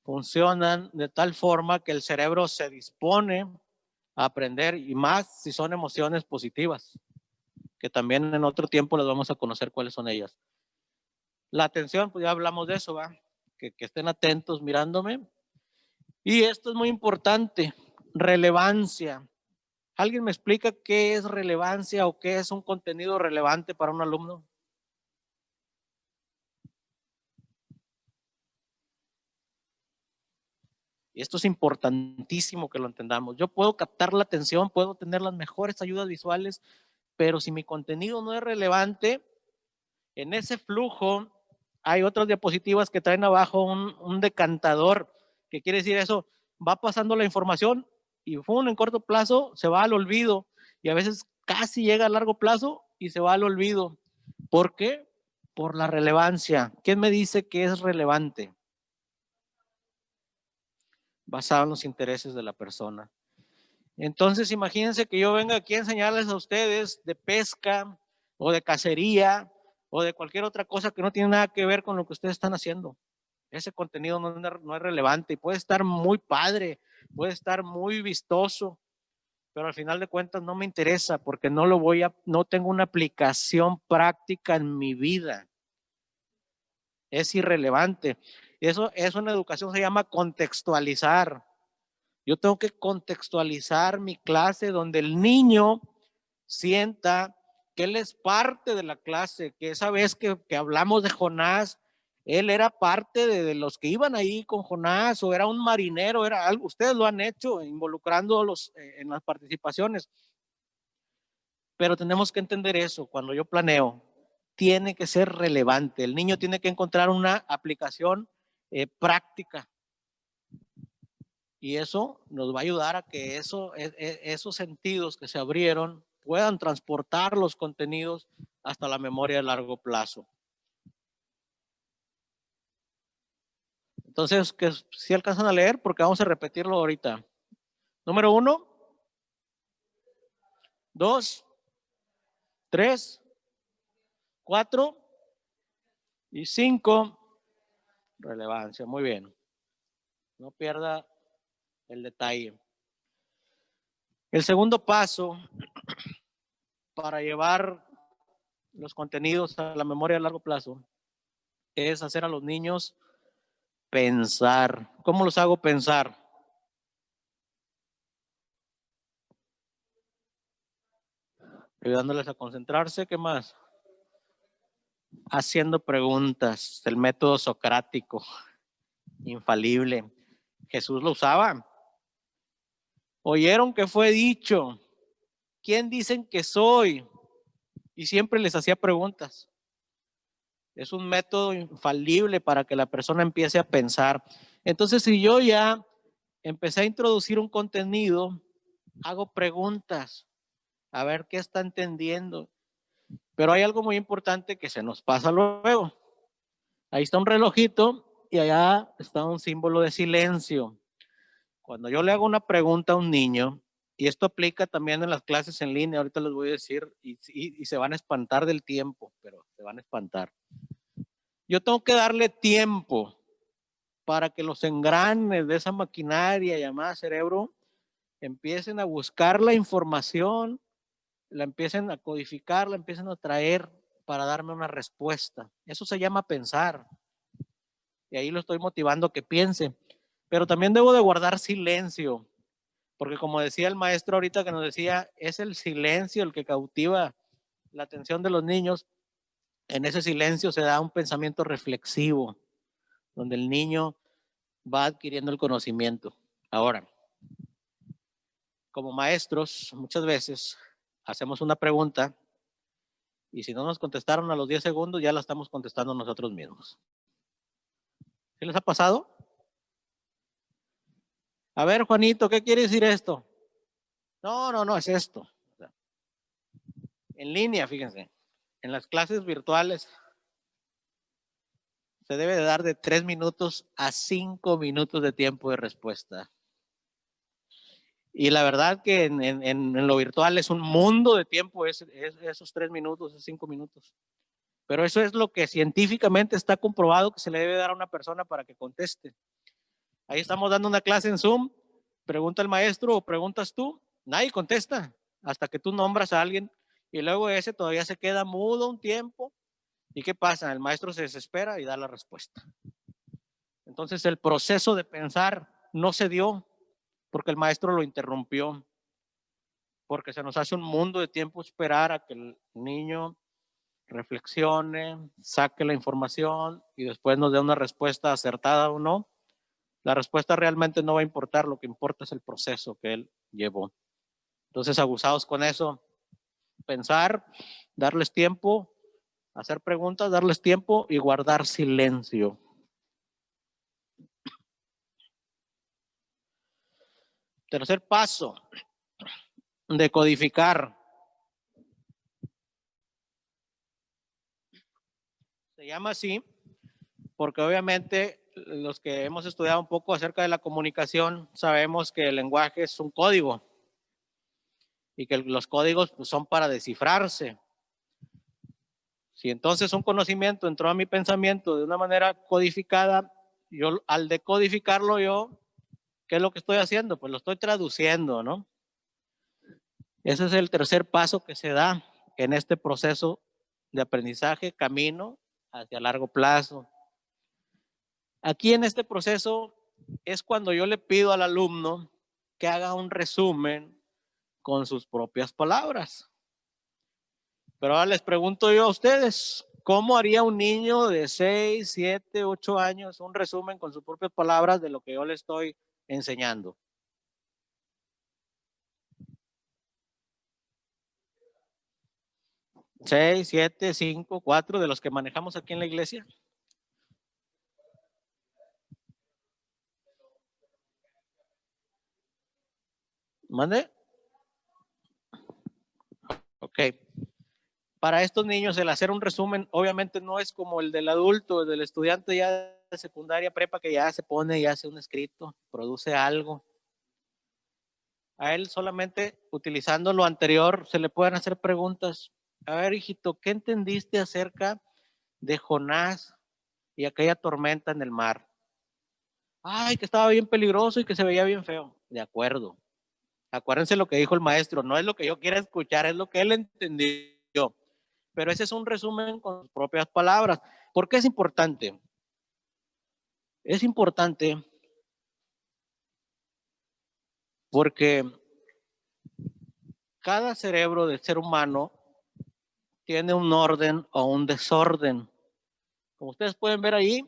funcionan de tal forma que el cerebro se dispone a aprender, y más si son emociones positivas, que también en otro tiempo les vamos a conocer cuáles son ellas. La atención, pues ya hablamos de eso, ¿va? Que estén atentos mirándome. Y esto es muy importante, relevancia. ¿Alguien me explica qué es relevancia o qué es un contenido relevante para un alumno? Y esto es importantísimo que lo entendamos. Yo puedo captar la atención, puedo tener las mejores ayudas visuales, pero si mi contenido no es relevante, en ese flujo hay otras diapositivas que traen abajo un decantador, que quiere decir eso, va pasando la información y en corto plazo se va al olvido, y a veces casi llega a largo plazo y se va al olvido. ¿Por qué? Por la relevancia. ¿Quién me dice que es relevante? Basado en los intereses de la persona. Entonces, imagínense que yo venga aquí a enseñarles a ustedes de pesca o de cacería o de cualquier otra cosa que no tiene nada que ver con lo que ustedes están haciendo. Ese contenido no es relevante y puede estar muy padre, puede estar muy vistoso, pero al final de cuentas no me interesa porque no tengo una aplicación práctica en mi vida. Es irrelevante. Eso en educación se llama contextualizar. Yo tengo que contextualizar mi clase donde el niño sienta que él es parte de la clase, que esa vez que hablamos de Jonás, él era parte de los que iban ahí con Jonás, o era un marinero, era algo. Ustedes lo han hecho involucrándolos en las participaciones. Pero tenemos que entender eso cuando yo planeo. Tiene que ser relevante. El niño tiene que encontrar una aplicación práctica. Y eso nos va a ayudar a que esos sentidos que se abrieron puedan transportar los contenidos hasta la memoria a largo plazo. Entonces, que si alcanzan a leer, porque vamos a repetirlo ahorita. Número 1, 2, 3, 4 y 5. Relevancia, muy bien. No pierda el detalle. El segundo paso para llevar los contenidos a la memoria a largo plazo es hacer a los niños pensar. ¿Cómo los hago pensar? Ayudándoles a concentrarse. ¿Qué más? Haciendo preguntas. El método socrático, infalible. Jesús lo usaba. Oyeron que fue dicho, ¿quién dicen que soy? Y siempre les hacía preguntas. Es un método infalible para que la persona empiece a pensar. Entonces, si yo ya empecé a introducir un contenido, hago preguntas, a ver qué está entendiendo. Pero hay algo muy importante que se nos pasa luego. Ahí está un relojito y allá está un símbolo de silencio. Cuando yo le hago una pregunta a un niño, y esto aplica también en las clases en línea, ahorita les voy a decir, y se van a espantar del tiempo, pero se van a espantar. Yo tengo que darle tiempo para que los engranes de esa maquinaria llamada cerebro empiecen a buscar la información, la empiecen a codificar, la empiecen a traer para darme una respuesta. Eso se llama pensar. Y ahí lo estoy motivando a que piense. Pero también debo de guardar silencio, porque como decía el maestro ahorita que nos decía, es el silencio el que cautiva la atención de los niños. En ese silencio se da un pensamiento reflexivo, donde el niño va adquiriendo el conocimiento. Ahora, como maestros, muchas veces hacemos una pregunta y si no nos contestaron a los 10 segundos, ya la estamos contestando nosotros mismos. ¿Qué les ha pasado? A ver, Juanito, ¿qué quiere decir esto? No, es esto. En línea, fíjense, en las clases virtuales se debe de dar de 3 minutos a 5 minutos de tiempo de respuesta. Y la verdad que en lo virtual es un mundo de tiempo, esos 3 minutos, esos 5 minutos. Pero eso es lo que científicamente está comprobado que se le debe dar a una persona para que conteste. Ahí estamos dando una clase en Zoom, pregunta el maestro o preguntas tú, nadie contesta hasta que tú nombras a alguien y luego ese todavía se queda mudo un tiempo. ¿Y qué pasa? El maestro se desespera y da la respuesta. Entonces el proceso de pensar no se dio porque el maestro lo interrumpió, porque se nos hace un mundo de tiempo esperar a que el niño reflexione, saque la información y después nos dé una respuesta acertada o no. La respuesta realmente no va a importar, lo que importa es el proceso que él llevó. Entonces, abusados con eso, pensar, darles tiempo, hacer preguntas, darles tiempo y guardar silencio. Tercer paso, decodificar. Se llama así porque obviamente los que hemos estudiado un poco acerca de la comunicación sabemos que el lenguaje es un código y que los códigos pues, son para descifrarse. Si entonces un conocimiento entró a mi pensamiento de una manera codificada, yo al decodificarlo yo ¿Qué es lo que estoy haciendo? Pues lo estoy traduciendo, ¿no? Ese es el tercer paso que se da en este proceso de aprendizaje, camino hacia largo plazo. Aquí en este proceso es cuando yo le pido al alumno que haga un resumen con sus propias palabras. Pero ahora les pregunto yo a ustedes, ¿cómo haría un niño de 6, 7, 8 años un resumen con sus propias palabras de lo que yo le estoy enseñando? ¿6, 7, 5, 4 de los que manejamos aquí en la iglesia? ¿Mande? Ok. Para estos niños el hacer un resumen obviamente no es como el del adulto, el del estudiante ya de secundaria, prepa, que ya se pone y hace un escrito, produce algo. A él solamente utilizando lo anterior se le pueden hacer preguntas. A ver, hijito, ¿qué entendiste acerca de Jonás y aquella tormenta en el mar? Ay, que estaba bien peligroso y que se veía bien feo. De acuerdo. Acuérdense lo que dijo el maestro, no es lo que yo quiera escuchar, es lo que él entendió. Pero ese es un resumen con sus propias palabras. ¿Por qué es importante? Es importante porque cada cerebro del ser humano tiene un orden o un desorden. Como ustedes pueden ver ahí,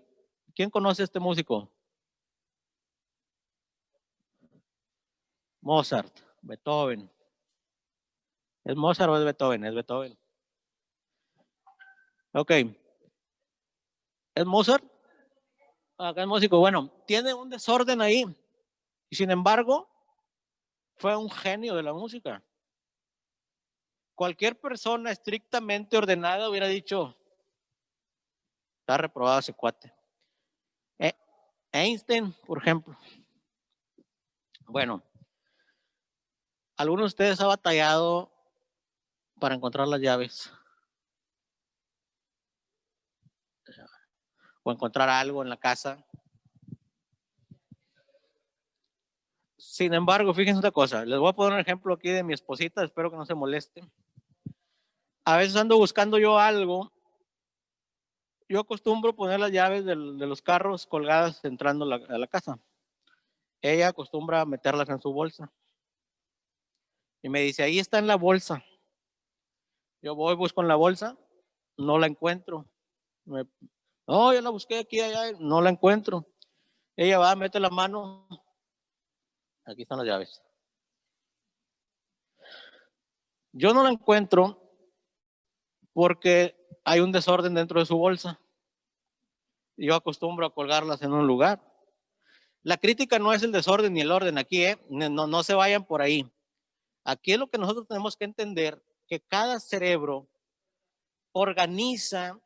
¿quién conoce a este músico? Mozart, Beethoven. ¿Es Mozart o es Beethoven? Es Beethoven. Ok. ¿Es Mozart? Acá el músico, bueno, tiene un desorden ahí. Y sin embargo, fue un genio de la música. Cualquier persona estrictamente ordenada hubiera dicho, está reprobado ese cuate. Einstein, por ejemplo. Bueno, ¿alguno de ustedes ha batallado para encontrar las llaves? O encontrar algo en la casa. Sin embargo, fíjense una cosa, les voy a poner un ejemplo aquí de mi esposita, espero que no se moleste. A veces ando buscando yo algo, yo acostumbro poner las llaves de los carros colgadas entrando a la casa. Ella acostumbra meterlas en su bolsa. Y me dice, ahí está en la bolsa. Yo voy, busco en la bolsa, no la encuentro. No, yo la busqué aquí, allá, no la encuentro. Ella va, mete la mano, aquí están las llaves. Yo no la encuentro porque hay un desorden dentro de su bolsa. Yo acostumbro a colgarlas en un lugar. La crítica no es el desorden ni el orden aquí, no se vayan por ahí. Aquí es lo que nosotros tenemos que entender, que cada cerebro organiza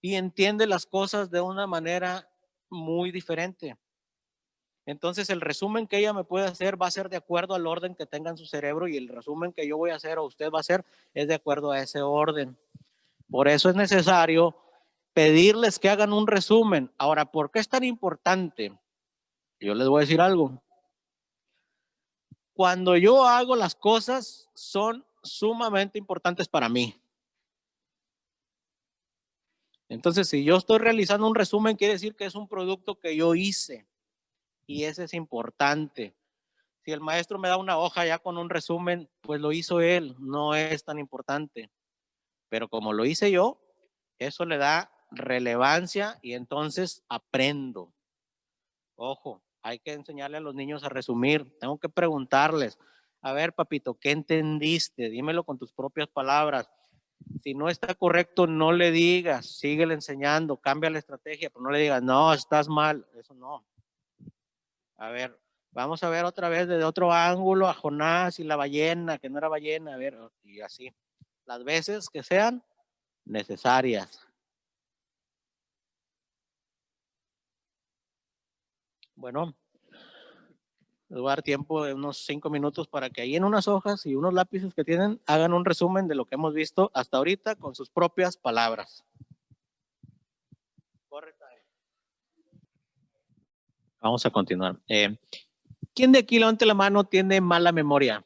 y entiende las cosas de una manera muy diferente. Entonces el resumen que ella me puede hacer va a ser de acuerdo al orden que tenga en su cerebro y el resumen que yo voy a hacer o usted va a hacer es de acuerdo a ese orden. Por eso es necesario pedirles que hagan un resumen. Ahora, ¿por qué es tan importante? Yo les voy a decir algo. Cuando yo hago las cosas son sumamente importantes para mí. Entonces, si yo estoy realizando un resumen, quiere decir que es un producto que yo hice y ese es importante. Si el maestro me da una hoja ya con un resumen, pues lo hizo él, no es tan importante. Pero como lo hice yo, eso le da relevancia y entonces aprendo. Ojo, hay que enseñarle a los niños a resumir. Tengo que preguntarles, a ver, papito, ¿qué entendiste? Dímelo con tus propias palabras. Si no está correcto, no le digas, síguele enseñando, cambia la estrategia, pero no le digas, no, estás mal, eso no. A ver, vamos a ver otra vez desde otro ángulo a Jonás y la ballena, que no era ballena, a ver, y así. Las veces que sean necesarias. Bueno, les voy a dar tiempo de unos 5 minutos para que ahí en unas hojas y unos lápices que tienen hagan un resumen de lo que hemos visto hasta ahorita con sus propias palabras. Vamos a continuar. ¿Quién de aquí, levante la mano, tiene mala memoria?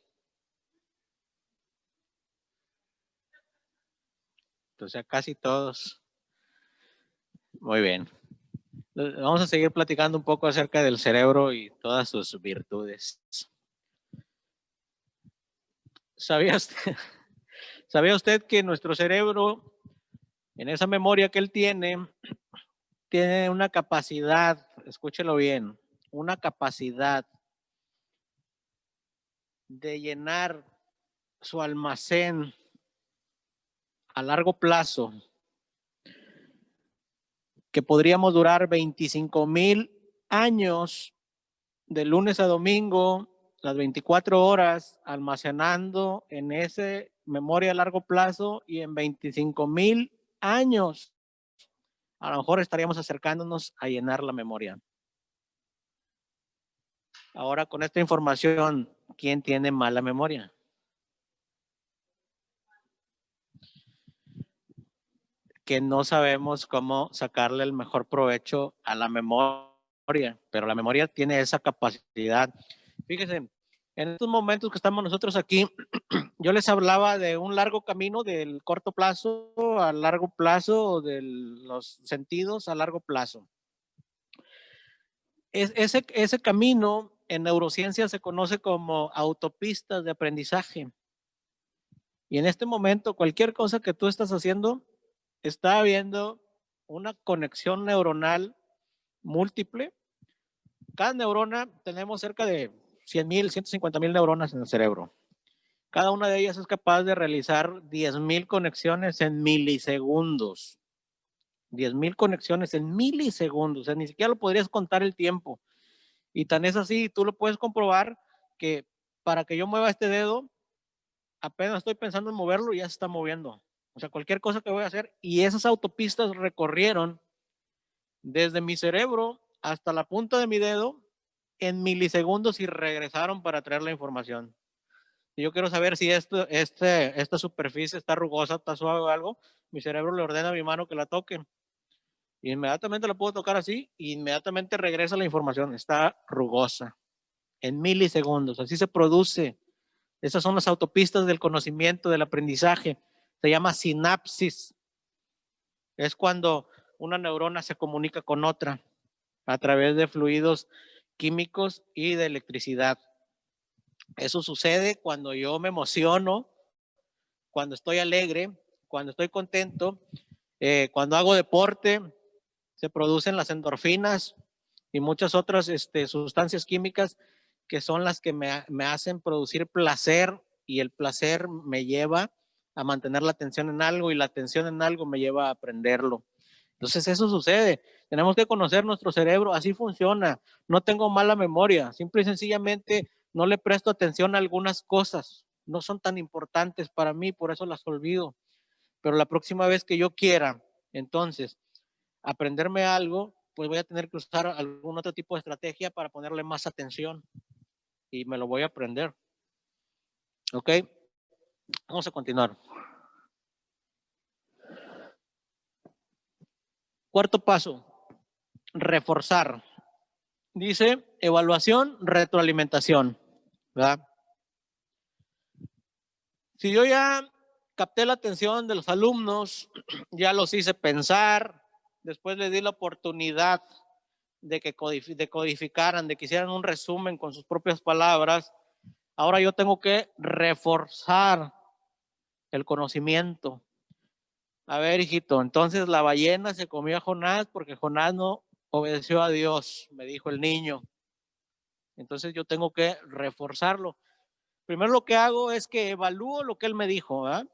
Entonces, casi todos. Muy bien. Vamos a seguir platicando un poco acerca del cerebro y todas sus virtudes. ¿Sabía usted que nuestro cerebro, en esa memoria que él tiene una capacidad, escúchelo bien, una capacidad de llenar su almacén a largo plazo, que podríamos durar 25,000 años de lunes a domingo, las 24 horas, almacenando en ese memoria a largo plazo, y en 25,000 años a lo mejor estaríamos acercándonos a llenar la memoria. Ahora, con esta información, ¿quién tiene mala memoria? Que no sabemos cómo sacarle el mejor provecho a la memoria, pero la memoria tiene esa capacidad. Fíjense, en estos momentos que estamos nosotros aquí, yo les hablaba de un largo camino del corto plazo a largo plazo, de los sentidos a largo plazo. Ese camino en neurociencia se conoce como autopistas de aprendizaje. Y en este momento, cualquier cosa que tú estás haciendo, está habiendo una conexión neuronal múltiple. Cada neurona, tenemos cerca de 100,000, 150,000 neuronas en el cerebro. Cada una de ellas es capaz de realizar 10,000 conexiones en milisegundos. 10,000 conexiones en milisegundos. O sea, ni siquiera lo podrías contar el tiempo. Y tan es así, tú lo puedes comprobar, que para que yo mueva este dedo, apenas estoy pensando en moverlo y ya se está moviendo. O sea, cualquier cosa que voy a hacer. Y esas autopistas recorrieron desde mi cerebro hasta la punta de mi dedo en milisegundos y regresaron para traer la información. Si yo quiero saber si esta superficie está rugosa, está suave o algo, mi cerebro le ordena a mi mano que la toque. Y inmediatamente la puedo tocar así, y inmediatamente regresa la información. Está rugosa. En milisegundos. Así se produce. Esas son las autopistas del conocimiento, del aprendizaje. Se llama sinapsis. Es cuando una neurona se comunica con otra a través de fluidos químicos y de electricidad. Eso sucede cuando yo me emociono, cuando estoy alegre, cuando estoy contento, cuando hago deporte, se producen las endorfinas y muchas otras sustancias químicas que son las que me hacen producir placer, y el placer me lleva a mantener la atención en algo, y la atención en algo me lleva a aprenderlo. Entonces eso sucede. Tenemos que conocer nuestro cerebro, así funciona. No tengo mala memoria, simple y sencillamente no le presto atención a algunas cosas. No son tan importantes para mí, por eso las olvido. Pero la próxima vez que yo quiera, entonces, aprenderme algo, pues voy a tener que usar algún otro tipo de estrategia para ponerle más atención, y me lo voy a aprender. ¿Ok? Vamos a continuar. Cuarto paso, reforzar. Dice evaluación, retroalimentación, ¿verdad? Si yo ya capté la atención de los alumnos, ya los hice pensar, después les di la oportunidad de que codificaran, de que hicieran un resumen con sus propias palabras, ahora yo tengo que reforzar el conocimiento. A ver, hijito, entonces la ballena se comió a Jonás porque Jonás no obedeció a Dios, me dijo el niño. Entonces yo tengo que reforzarlo. Primero lo que hago es que evalúo lo que él me dijo, ¿eh?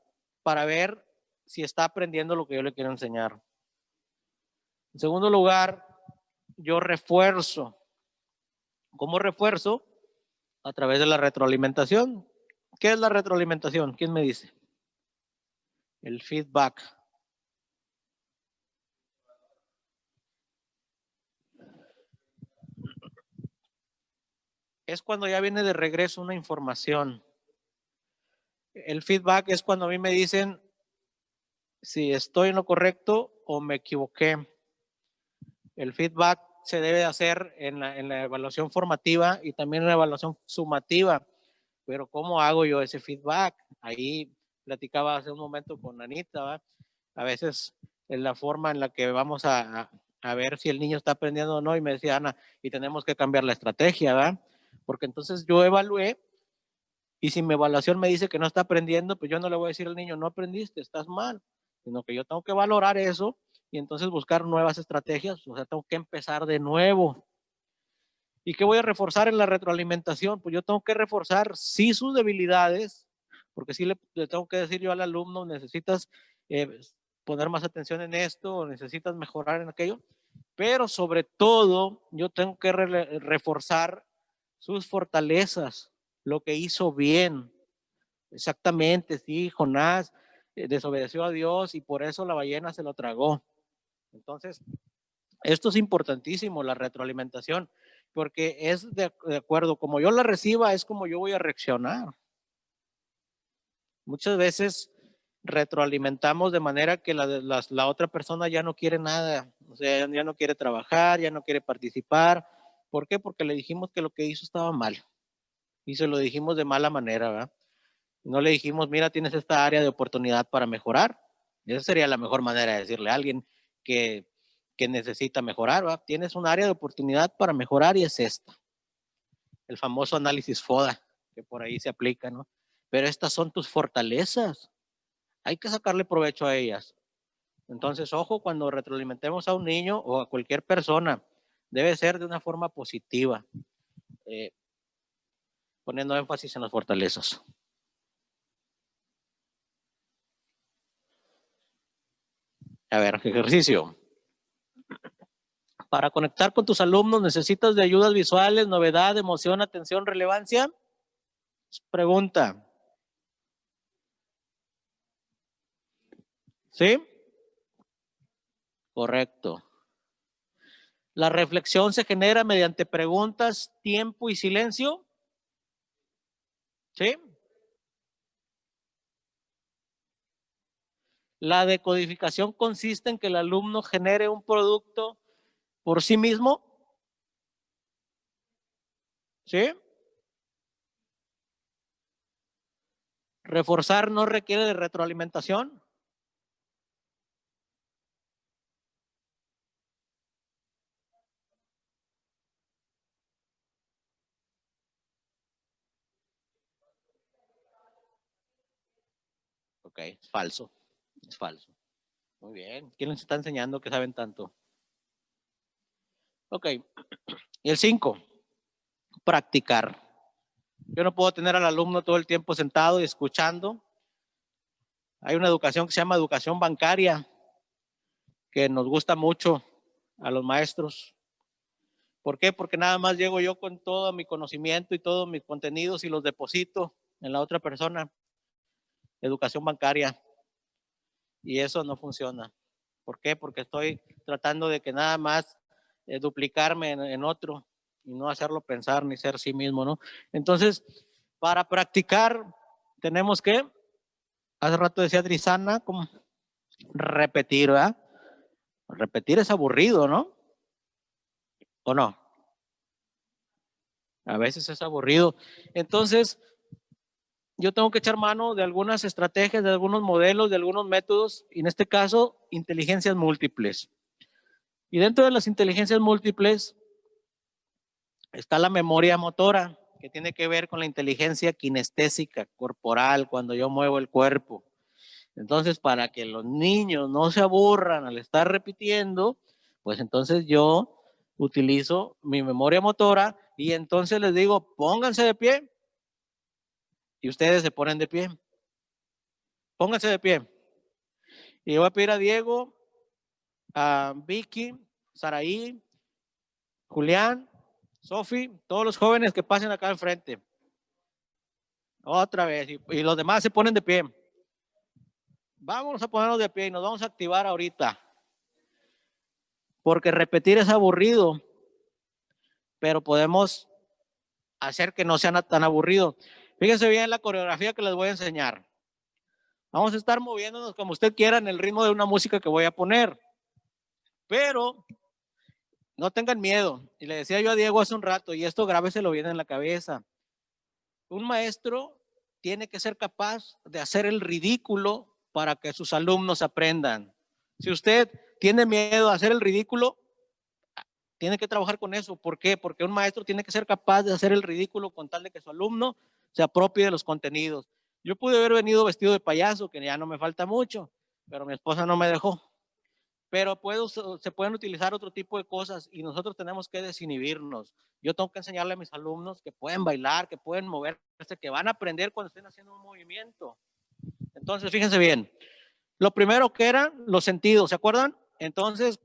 Para ver si está aprendiendo lo que yo le quiero enseñar. En segundo lugar, yo refuerzo. ¿Cómo refuerzo? A través de la retroalimentación. ¿Qué es la retroalimentación? ¿Quién me dice? El feedback. Es cuando ya viene de regreso una información. El feedback es cuando a mí me dicen si estoy en lo correcto o me equivoqué. El feedback se debe hacer en la evaluación formativa y también en la evaluación sumativa. Pero ¿cómo hago yo ese feedback? Ahí platicaba hace un momento con Anita, ¿va? A veces en la forma en la que vamos a ver si el niño está aprendiendo o no, y me decía Ana, y tenemos que cambiar la estrategia, ¿va? Porque entonces yo evalué, y si mi evaluación me dice que no está aprendiendo, pues yo no le voy a decir al niño, no aprendiste, estás mal, sino que yo tengo que valorar eso y entonces buscar nuevas estrategias, o sea, tengo que empezar de nuevo. ¿Y qué voy a reforzar en la retroalimentación? Pues yo tengo que reforzar sí sus debilidades, porque sí le tengo que decir yo al alumno, necesitas poner más atención en esto, o necesitas mejorar en aquello, pero sobre todo yo tengo que reforzar sus fortalezas, lo que hizo bien. Exactamente, sí, Jonás desobedeció a Dios y por eso la ballena se lo tragó. Entonces, esto es importantísimo, la retroalimentación, porque es de acuerdo, como yo la reciba, es como yo voy a reaccionar. Muchas veces retroalimentamos de manera que la otra persona ya no quiere nada, o sea, ya no quiere trabajar, ya no quiere participar. ¿Por qué? Porque le dijimos que lo que hizo estaba mal y se lo dijimos de mala manera, ¿verdad? No le dijimos, mira, tienes esta área de oportunidad para mejorar. Esa sería la mejor manera de decirle a alguien que necesita mejorar, ¿verdad? Tienes un área de oportunidad para mejorar y es esta. El famoso análisis FODA, que por ahí se aplica, ¿no? Pero estas son tus fortalezas. Hay que sacarle provecho a ellas. Entonces, ojo, cuando retroalimentemos a un niño o a cualquier persona, debe ser de una forma positiva, poniendo énfasis en las fortalezas. A ver, ejercicio. Para conectar con tus alumnos, ¿necesitas de ayudas visuales, novedad, emoción, atención, relevancia? Pregunta. ¿Sí? Correcto. ¿La reflexión se genera mediante preguntas, tiempo y silencio? ¿Sí? ¿La decodificación consiste en que el alumno genere un producto por sí mismo? ¿Sí? ¿Reforzar no requiere de retroalimentación? Ok, es falso. Es falso. Muy bien. ¿Quién les está enseñando que saben tanto? Ok. Y el 5, practicar. Yo no puedo tener al alumno todo el tiempo sentado y escuchando. Hay una educación que se llama educación bancaria, que nos gusta mucho a los maestros. ¿Por qué? Porque nada más llego yo con todo mi conocimiento y todos mis contenidos y los deposito en la otra persona. Educación bancaria. Y eso no funciona. ¿Por qué? Porque estoy tratando de que nada más duplicarme en otro y no hacerlo pensar ni ser sí mismo, ¿no? Entonces, para practicar tenemos que, hace rato decía Trisana, como repetir, ¿verdad? Repetir es aburrido, ¿no? ¿O no? A veces es aburrido. Entonces, yo tengo que echar mano de algunas estrategias, de algunos modelos, de algunos métodos, y en este caso, inteligencias múltiples. Y dentro de las inteligencias múltiples está la memoria motora, que tiene que ver con la inteligencia kinestésica corporal, cuando yo muevo el cuerpo. Entonces, para que los niños no se aburran al estar repitiendo, pues entonces yo utilizo mi memoria motora y entonces les digo, pónganse de pie. Y ustedes se ponen de pie. Pónganse de pie. Y yo voy a pedir a Diego, a Vicky, Saraí, Julián, Sofi, todos los jóvenes que pasen acá al frente. Otra vez. Y los demás se ponen de pie. Vamos a ponernos de pie y nos vamos a activar ahorita. Porque repetir es aburrido. Pero podemos hacer que no sea tan aburrido. Fíjense bien la coreografía que les voy a enseñar. Vamos a estar moviéndonos como usted quiera en el ritmo de una música que voy a poner. Pero no tengan miedo. Y le decía yo a Diego hace un rato, y esto grábeselo bien en la cabeza. Un maestro tiene que ser capaz de hacer el ridículo para que sus alumnos aprendan. Si usted tiene miedo a hacer el ridículo, tiene que trabajar con eso. ¿Por qué? Porque un maestro tiene que ser capaz de hacer el ridículo con tal de que su alumno se apropie de los contenidos. Yo pude haber venido vestido de payaso, que ya no me falta mucho, pero mi esposa no me dejó. Pero se pueden utilizar otro tipo de cosas y nosotros tenemos que desinhibirnos. Yo tengo que enseñarle a mis alumnos que pueden bailar, que pueden moverse, que van a aprender cuando estén haciendo un movimiento. Entonces, fíjense bien. Lo primero que eran los sentidos, ¿se acuerdan? Entonces,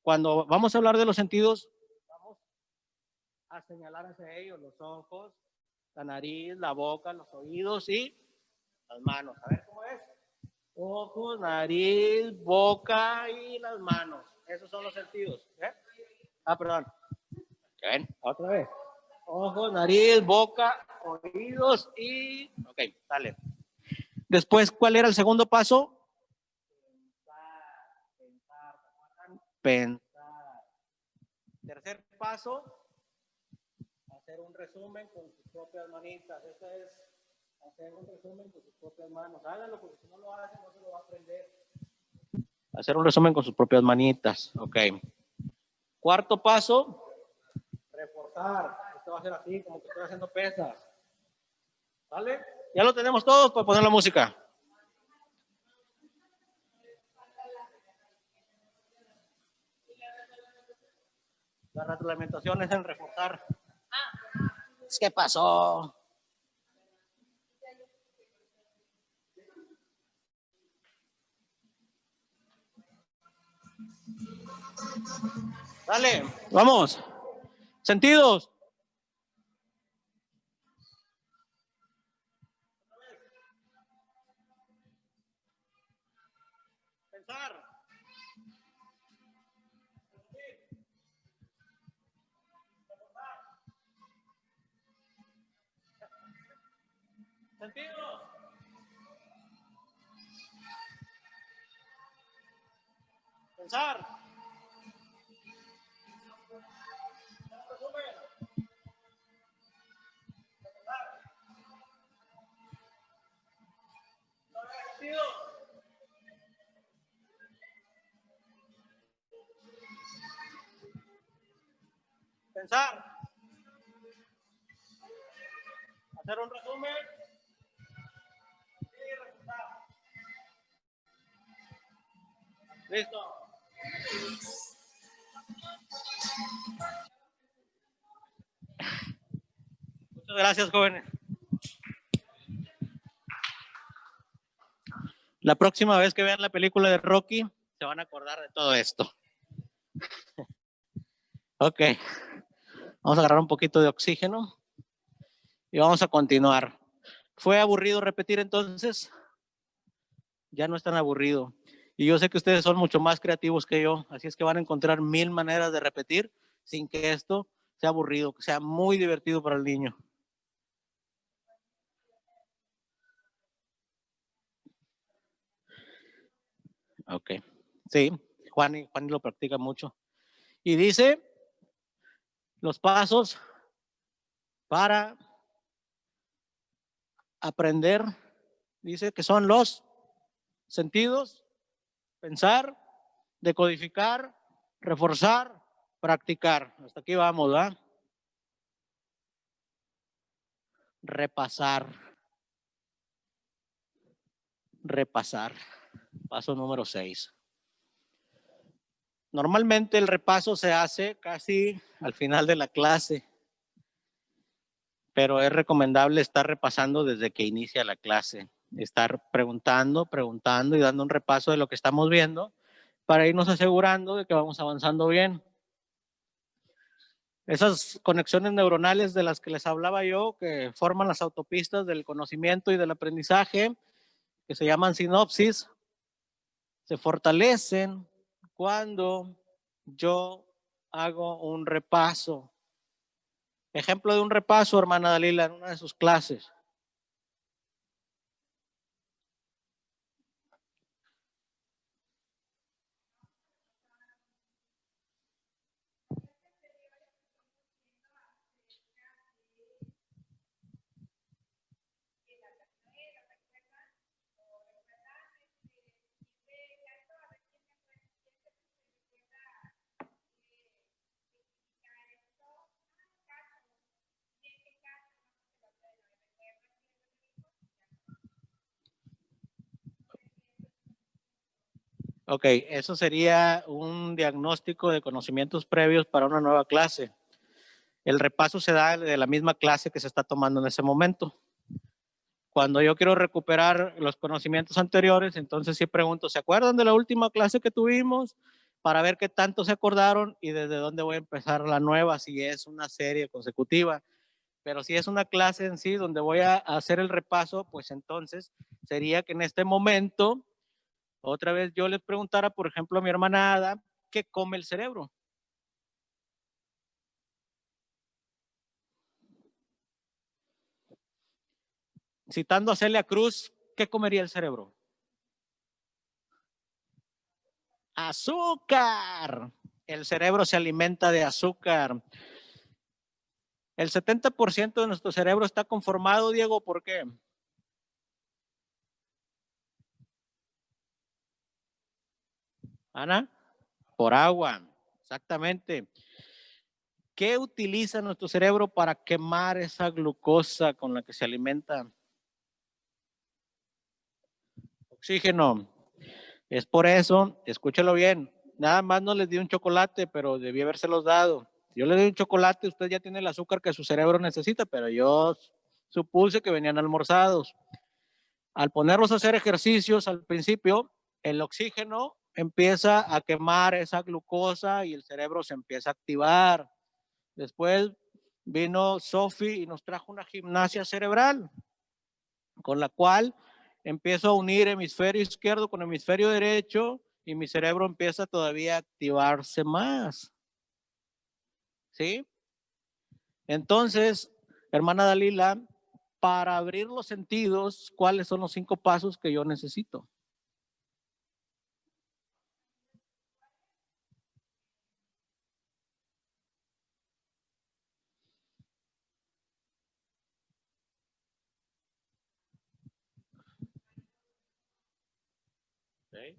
cuando vamos a hablar de los sentidos, vamos a señalar hacia ellos los ojos, la nariz, la boca, los oídos y las manos. A ver cómo es. Ojos, nariz, boca y las manos. Esos son los sentidos. ¿Eh? Perdón. ¿Ven? Otra vez. Ojos, nariz, boca, oídos y... Ok, dale. Después, ¿cuál era el segundo paso? Pensar. Tercer paso, hacer un resumen con sus propias manitas. Ese es hacer un resumen con sus propias manos. Háganlo porque si no lo hacen no se lo va a aprender. Hacer un resumen con sus propias manitas. Ok. Cuarto paso, reforzar. Esto va a ser así, como que estoy haciendo pesas. ¿Vale? Ya lo tenemos todos para poner la música. La retroalimentación es en reforzar. ¿Qué pasó? Dale, vamos. Sentidos. Pensar. Sentidos. Pensar. Pensar. Hacer un resumen. Y resultar. Listo. Muchas gracias, jóvenes. La próxima vez que vean la película de Rocky, se van a acordar de todo esto. Ok. Vamos a agarrar un poquito de oxígeno y vamos a continuar. ¿Fue aburrido repetir entonces? Ya no es tan aburrido. Y yo sé que ustedes son mucho más creativos que yo, así es que van a encontrar 1000 maneras de repetir sin que esto sea aburrido, que sea muy divertido para el niño. Ok. Sí, Juan lo practica mucho. Y dice los pasos para aprender, dice que son los sentidos, pensar, decodificar, reforzar, practicar. Hasta aquí vamos, ¿verdad? Repasar. Repasar. Paso número 6. Normalmente el repaso se hace casi al final de la clase, pero es recomendable estar repasando desde que inicia la clase. Estar preguntando y dando un repaso de lo que estamos viendo para irnos asegurando de que vamos avanzando bien. Esas conexiones neuronales de las que les hablaba yo, que forman las autopistas del conocimiento y del aprendizaje, que se llaman sinopsis, se fortalecen cuando yo hago un repaso. Ejemplo de un repaso, hermana Dalila, en una de sus clases. Ok, eso sería un diagnóstico de conocimientos previos para una nueva clase. El repaso se da de la misma clase que se está tomando en ese momento. Cuando yo quiero recuperar los conocimientos anteriores, entonces sí pregunto, ¿se acuerdan de la última clase que tuvimos? Para ver qué tanto se acordaron y desde dónde voy a empezar la nueva, si es una serie consecutiva. Pero si es una clase en sí donde voy a hacer el repaso, pues entonces sería que en este momento, otra vez yo les preguntara, por ejemplo, a mi hermana Ada, ¿qué come el cerebro? Citando a Celia Cruz, ¿qué comería el cerebro? Azúcar. El cerebro se alimenta de azúcar. El 70% de nuestro cerebro está conformado, Diego, ¿por qué? Ana, por agua, exactamente. ¿Qué utiliza nuestro cerebro para quemar esa glucosa con la que se alimenta? Oxígeno. Es por eso, escúchalo bien, nada más no les di un chocolate, pero debí habérselos dado. Yo le doy un chocolate, usted ya tiene el azúcar que su cerebro necesita, pero yo supuse que venían almorzados. Al ponerlos a hacer ejercicios al principio, el oxígeno empieza a quemar esa glucosa y el cerebro se empieza a activar. Después vino Sophie y nos trajo una gimnasia cerebral, con la cual empiezo a unir hemisferio izquierdo con hemisferio derecho y mi cerebro empieza todavía a activarse más. ¿Sí? Entonces, hermana Dalila, para abrir los sentidos, ¿cuáles son los 5 pasos que yo necesito? ¿Sí?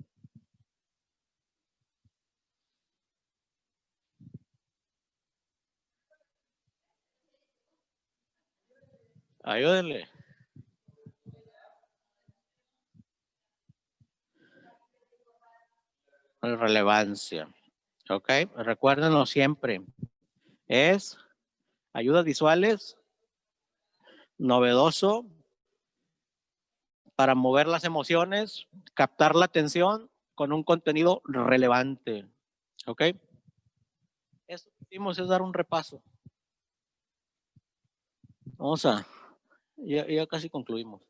Ayúdenle. Relevancia. Ok, recuérdenlo siempre. Es ayudas visuales, novedoso, para mover las emociones, captar la atención con un contenido relevante. ¿Ok? Eso que hicimos es dar un repaso. Vamos a, ya casi concluimos.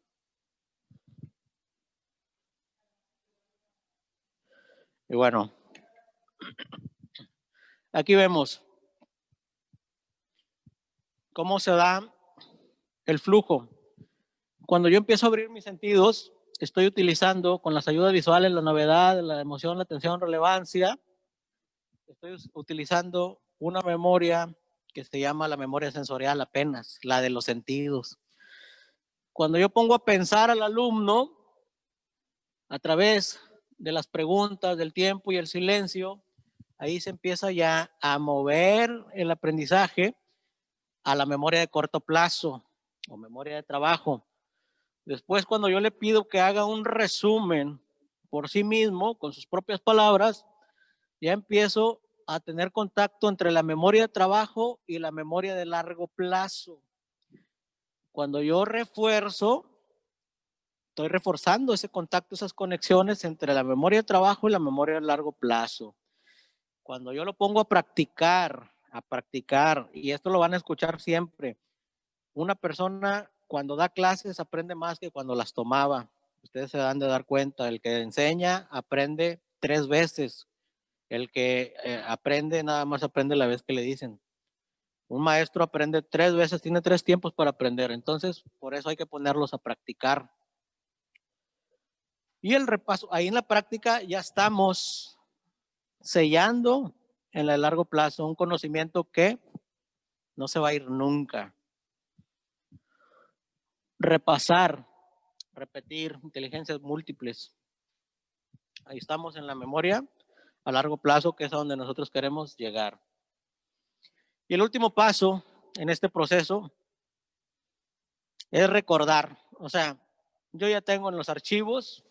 Y bueno, aquí vemos cómo se da el flujo. Cuando yo empiezo a abrir mis sentidos, estoy utilizando con las ayudas visuales la novedad, la emoción, la atención, relevancia. Estoy utilizando una memoria que se llama la memoria sensorial apenas, la de los sentidos. Cuando yo pongo a pensar al alumno a través de las preguntas, del tiempo y el silencio, ahí se empieza ya a mover el aprendizaje a la memoria de corto plazo o memoria de trabajo. Después, cuando yo le pido que haga un resumen por sí mismo, con sus propias palabras, ya empiezo a tener contacto entre la memoria de trabajo y la memoria de largo plazo. Cuando yo refuerzo, estoy reforzando ese contacto, esas conexiones entre la memoria de trabajo y la memoria de largo plazo. Cuando yo lo pongo a practicar, y esto lo van a escuchar siempre, una persona cuando da clases aprende más que cuando las tomaba. Ustedes se dan de dar cuenta, el que enseña aprende 3 veces, el que aprende nada más aprende la vez que le dicen. Un maestro aprende 3 veces, tiene 3 tiempos para aprender, entonces por eso hay que ponerlos a practicar. Y el repaso, ahí en la práctica ya estamos sellando en el largo plazo un conocimiento que no se va a ir nunca. Repasar, repetir, inteligencias múltiples. Ahí estamos en la memoria a largo plazo, que es a donde nosotros queremos llegar. Y el último paso en este proceso es recordar. O sea, yo ya tengo en los archivos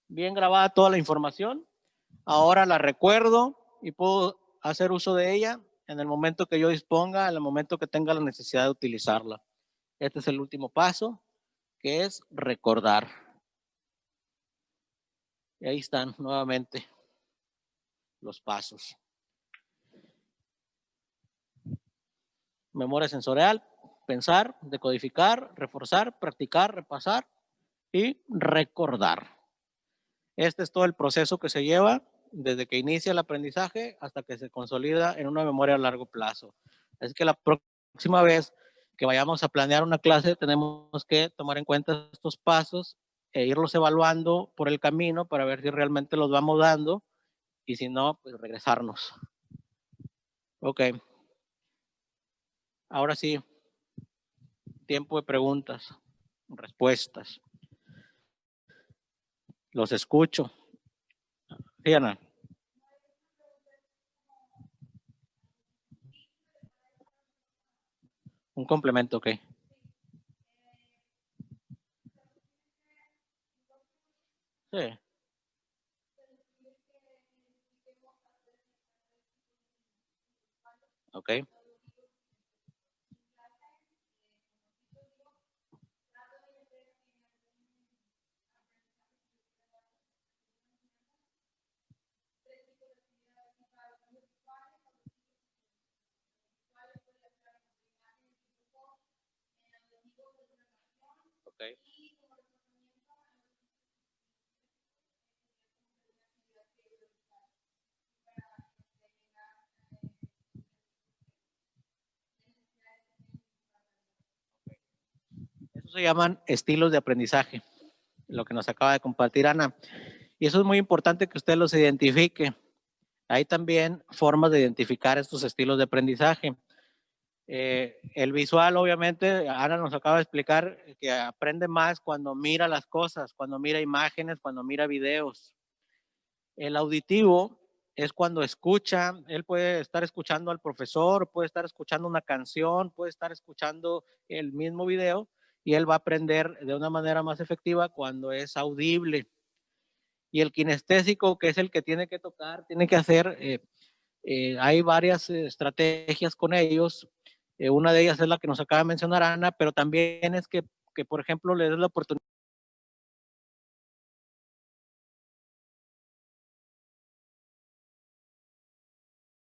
bien grabada toda la información. Ahora la recuerdo y puedo hacer uso de ella en el momento que yo disponga, en el momento que tenga la necesidad de utilizarla. Este es el último paso, que es recordar. Y ahí están nuevamente los pasos. Memoria sensorial, pensar, decodificar, reforzar, practicar, repasar y recordar. Este es todo el proceso que se lleva desde que inicia el aprendizaje hasta que se consolida en una memoria a largo plazo. Así que la próxima vez que vayamos a planear una clase tenemos que tomar en cuenta estos pasos e irlos evaluando por el camino para ver si realmente los vamos dando y si no, pues regresarnos. Ok. Ahora sí, tiempo de preguntas, respuestas. Los escucho. Sí, Ana. Un complemento, ok. Sí. Ok. Ok. Eso se llaman estilos de aprendizaje, lo que nos acaba de compartir Ana. Y eso es muy importante que usted los identifique. Hay también formas de identificar estos estilos de aprendizaje. El visual, obviamente, Ana nos acaba de explicar que aprende más cuando mira las cosas, cuando mira imágenes, cuando mira videos. El auditivo es cuando escucha, él puede estar escuchando al profesor, puede estar escuchando una canción, puede estar escuchando el mismo video y él va a aprender de una manera más efectiva cuando es audible. Y el kinestésico, que es el que tiene que tocar, tiene que hacer, hay varias estrategias con ellos. Una de ellas es la que nos acaba de mencionar Ana, pero también es que por ejemplo, le des la oportunidad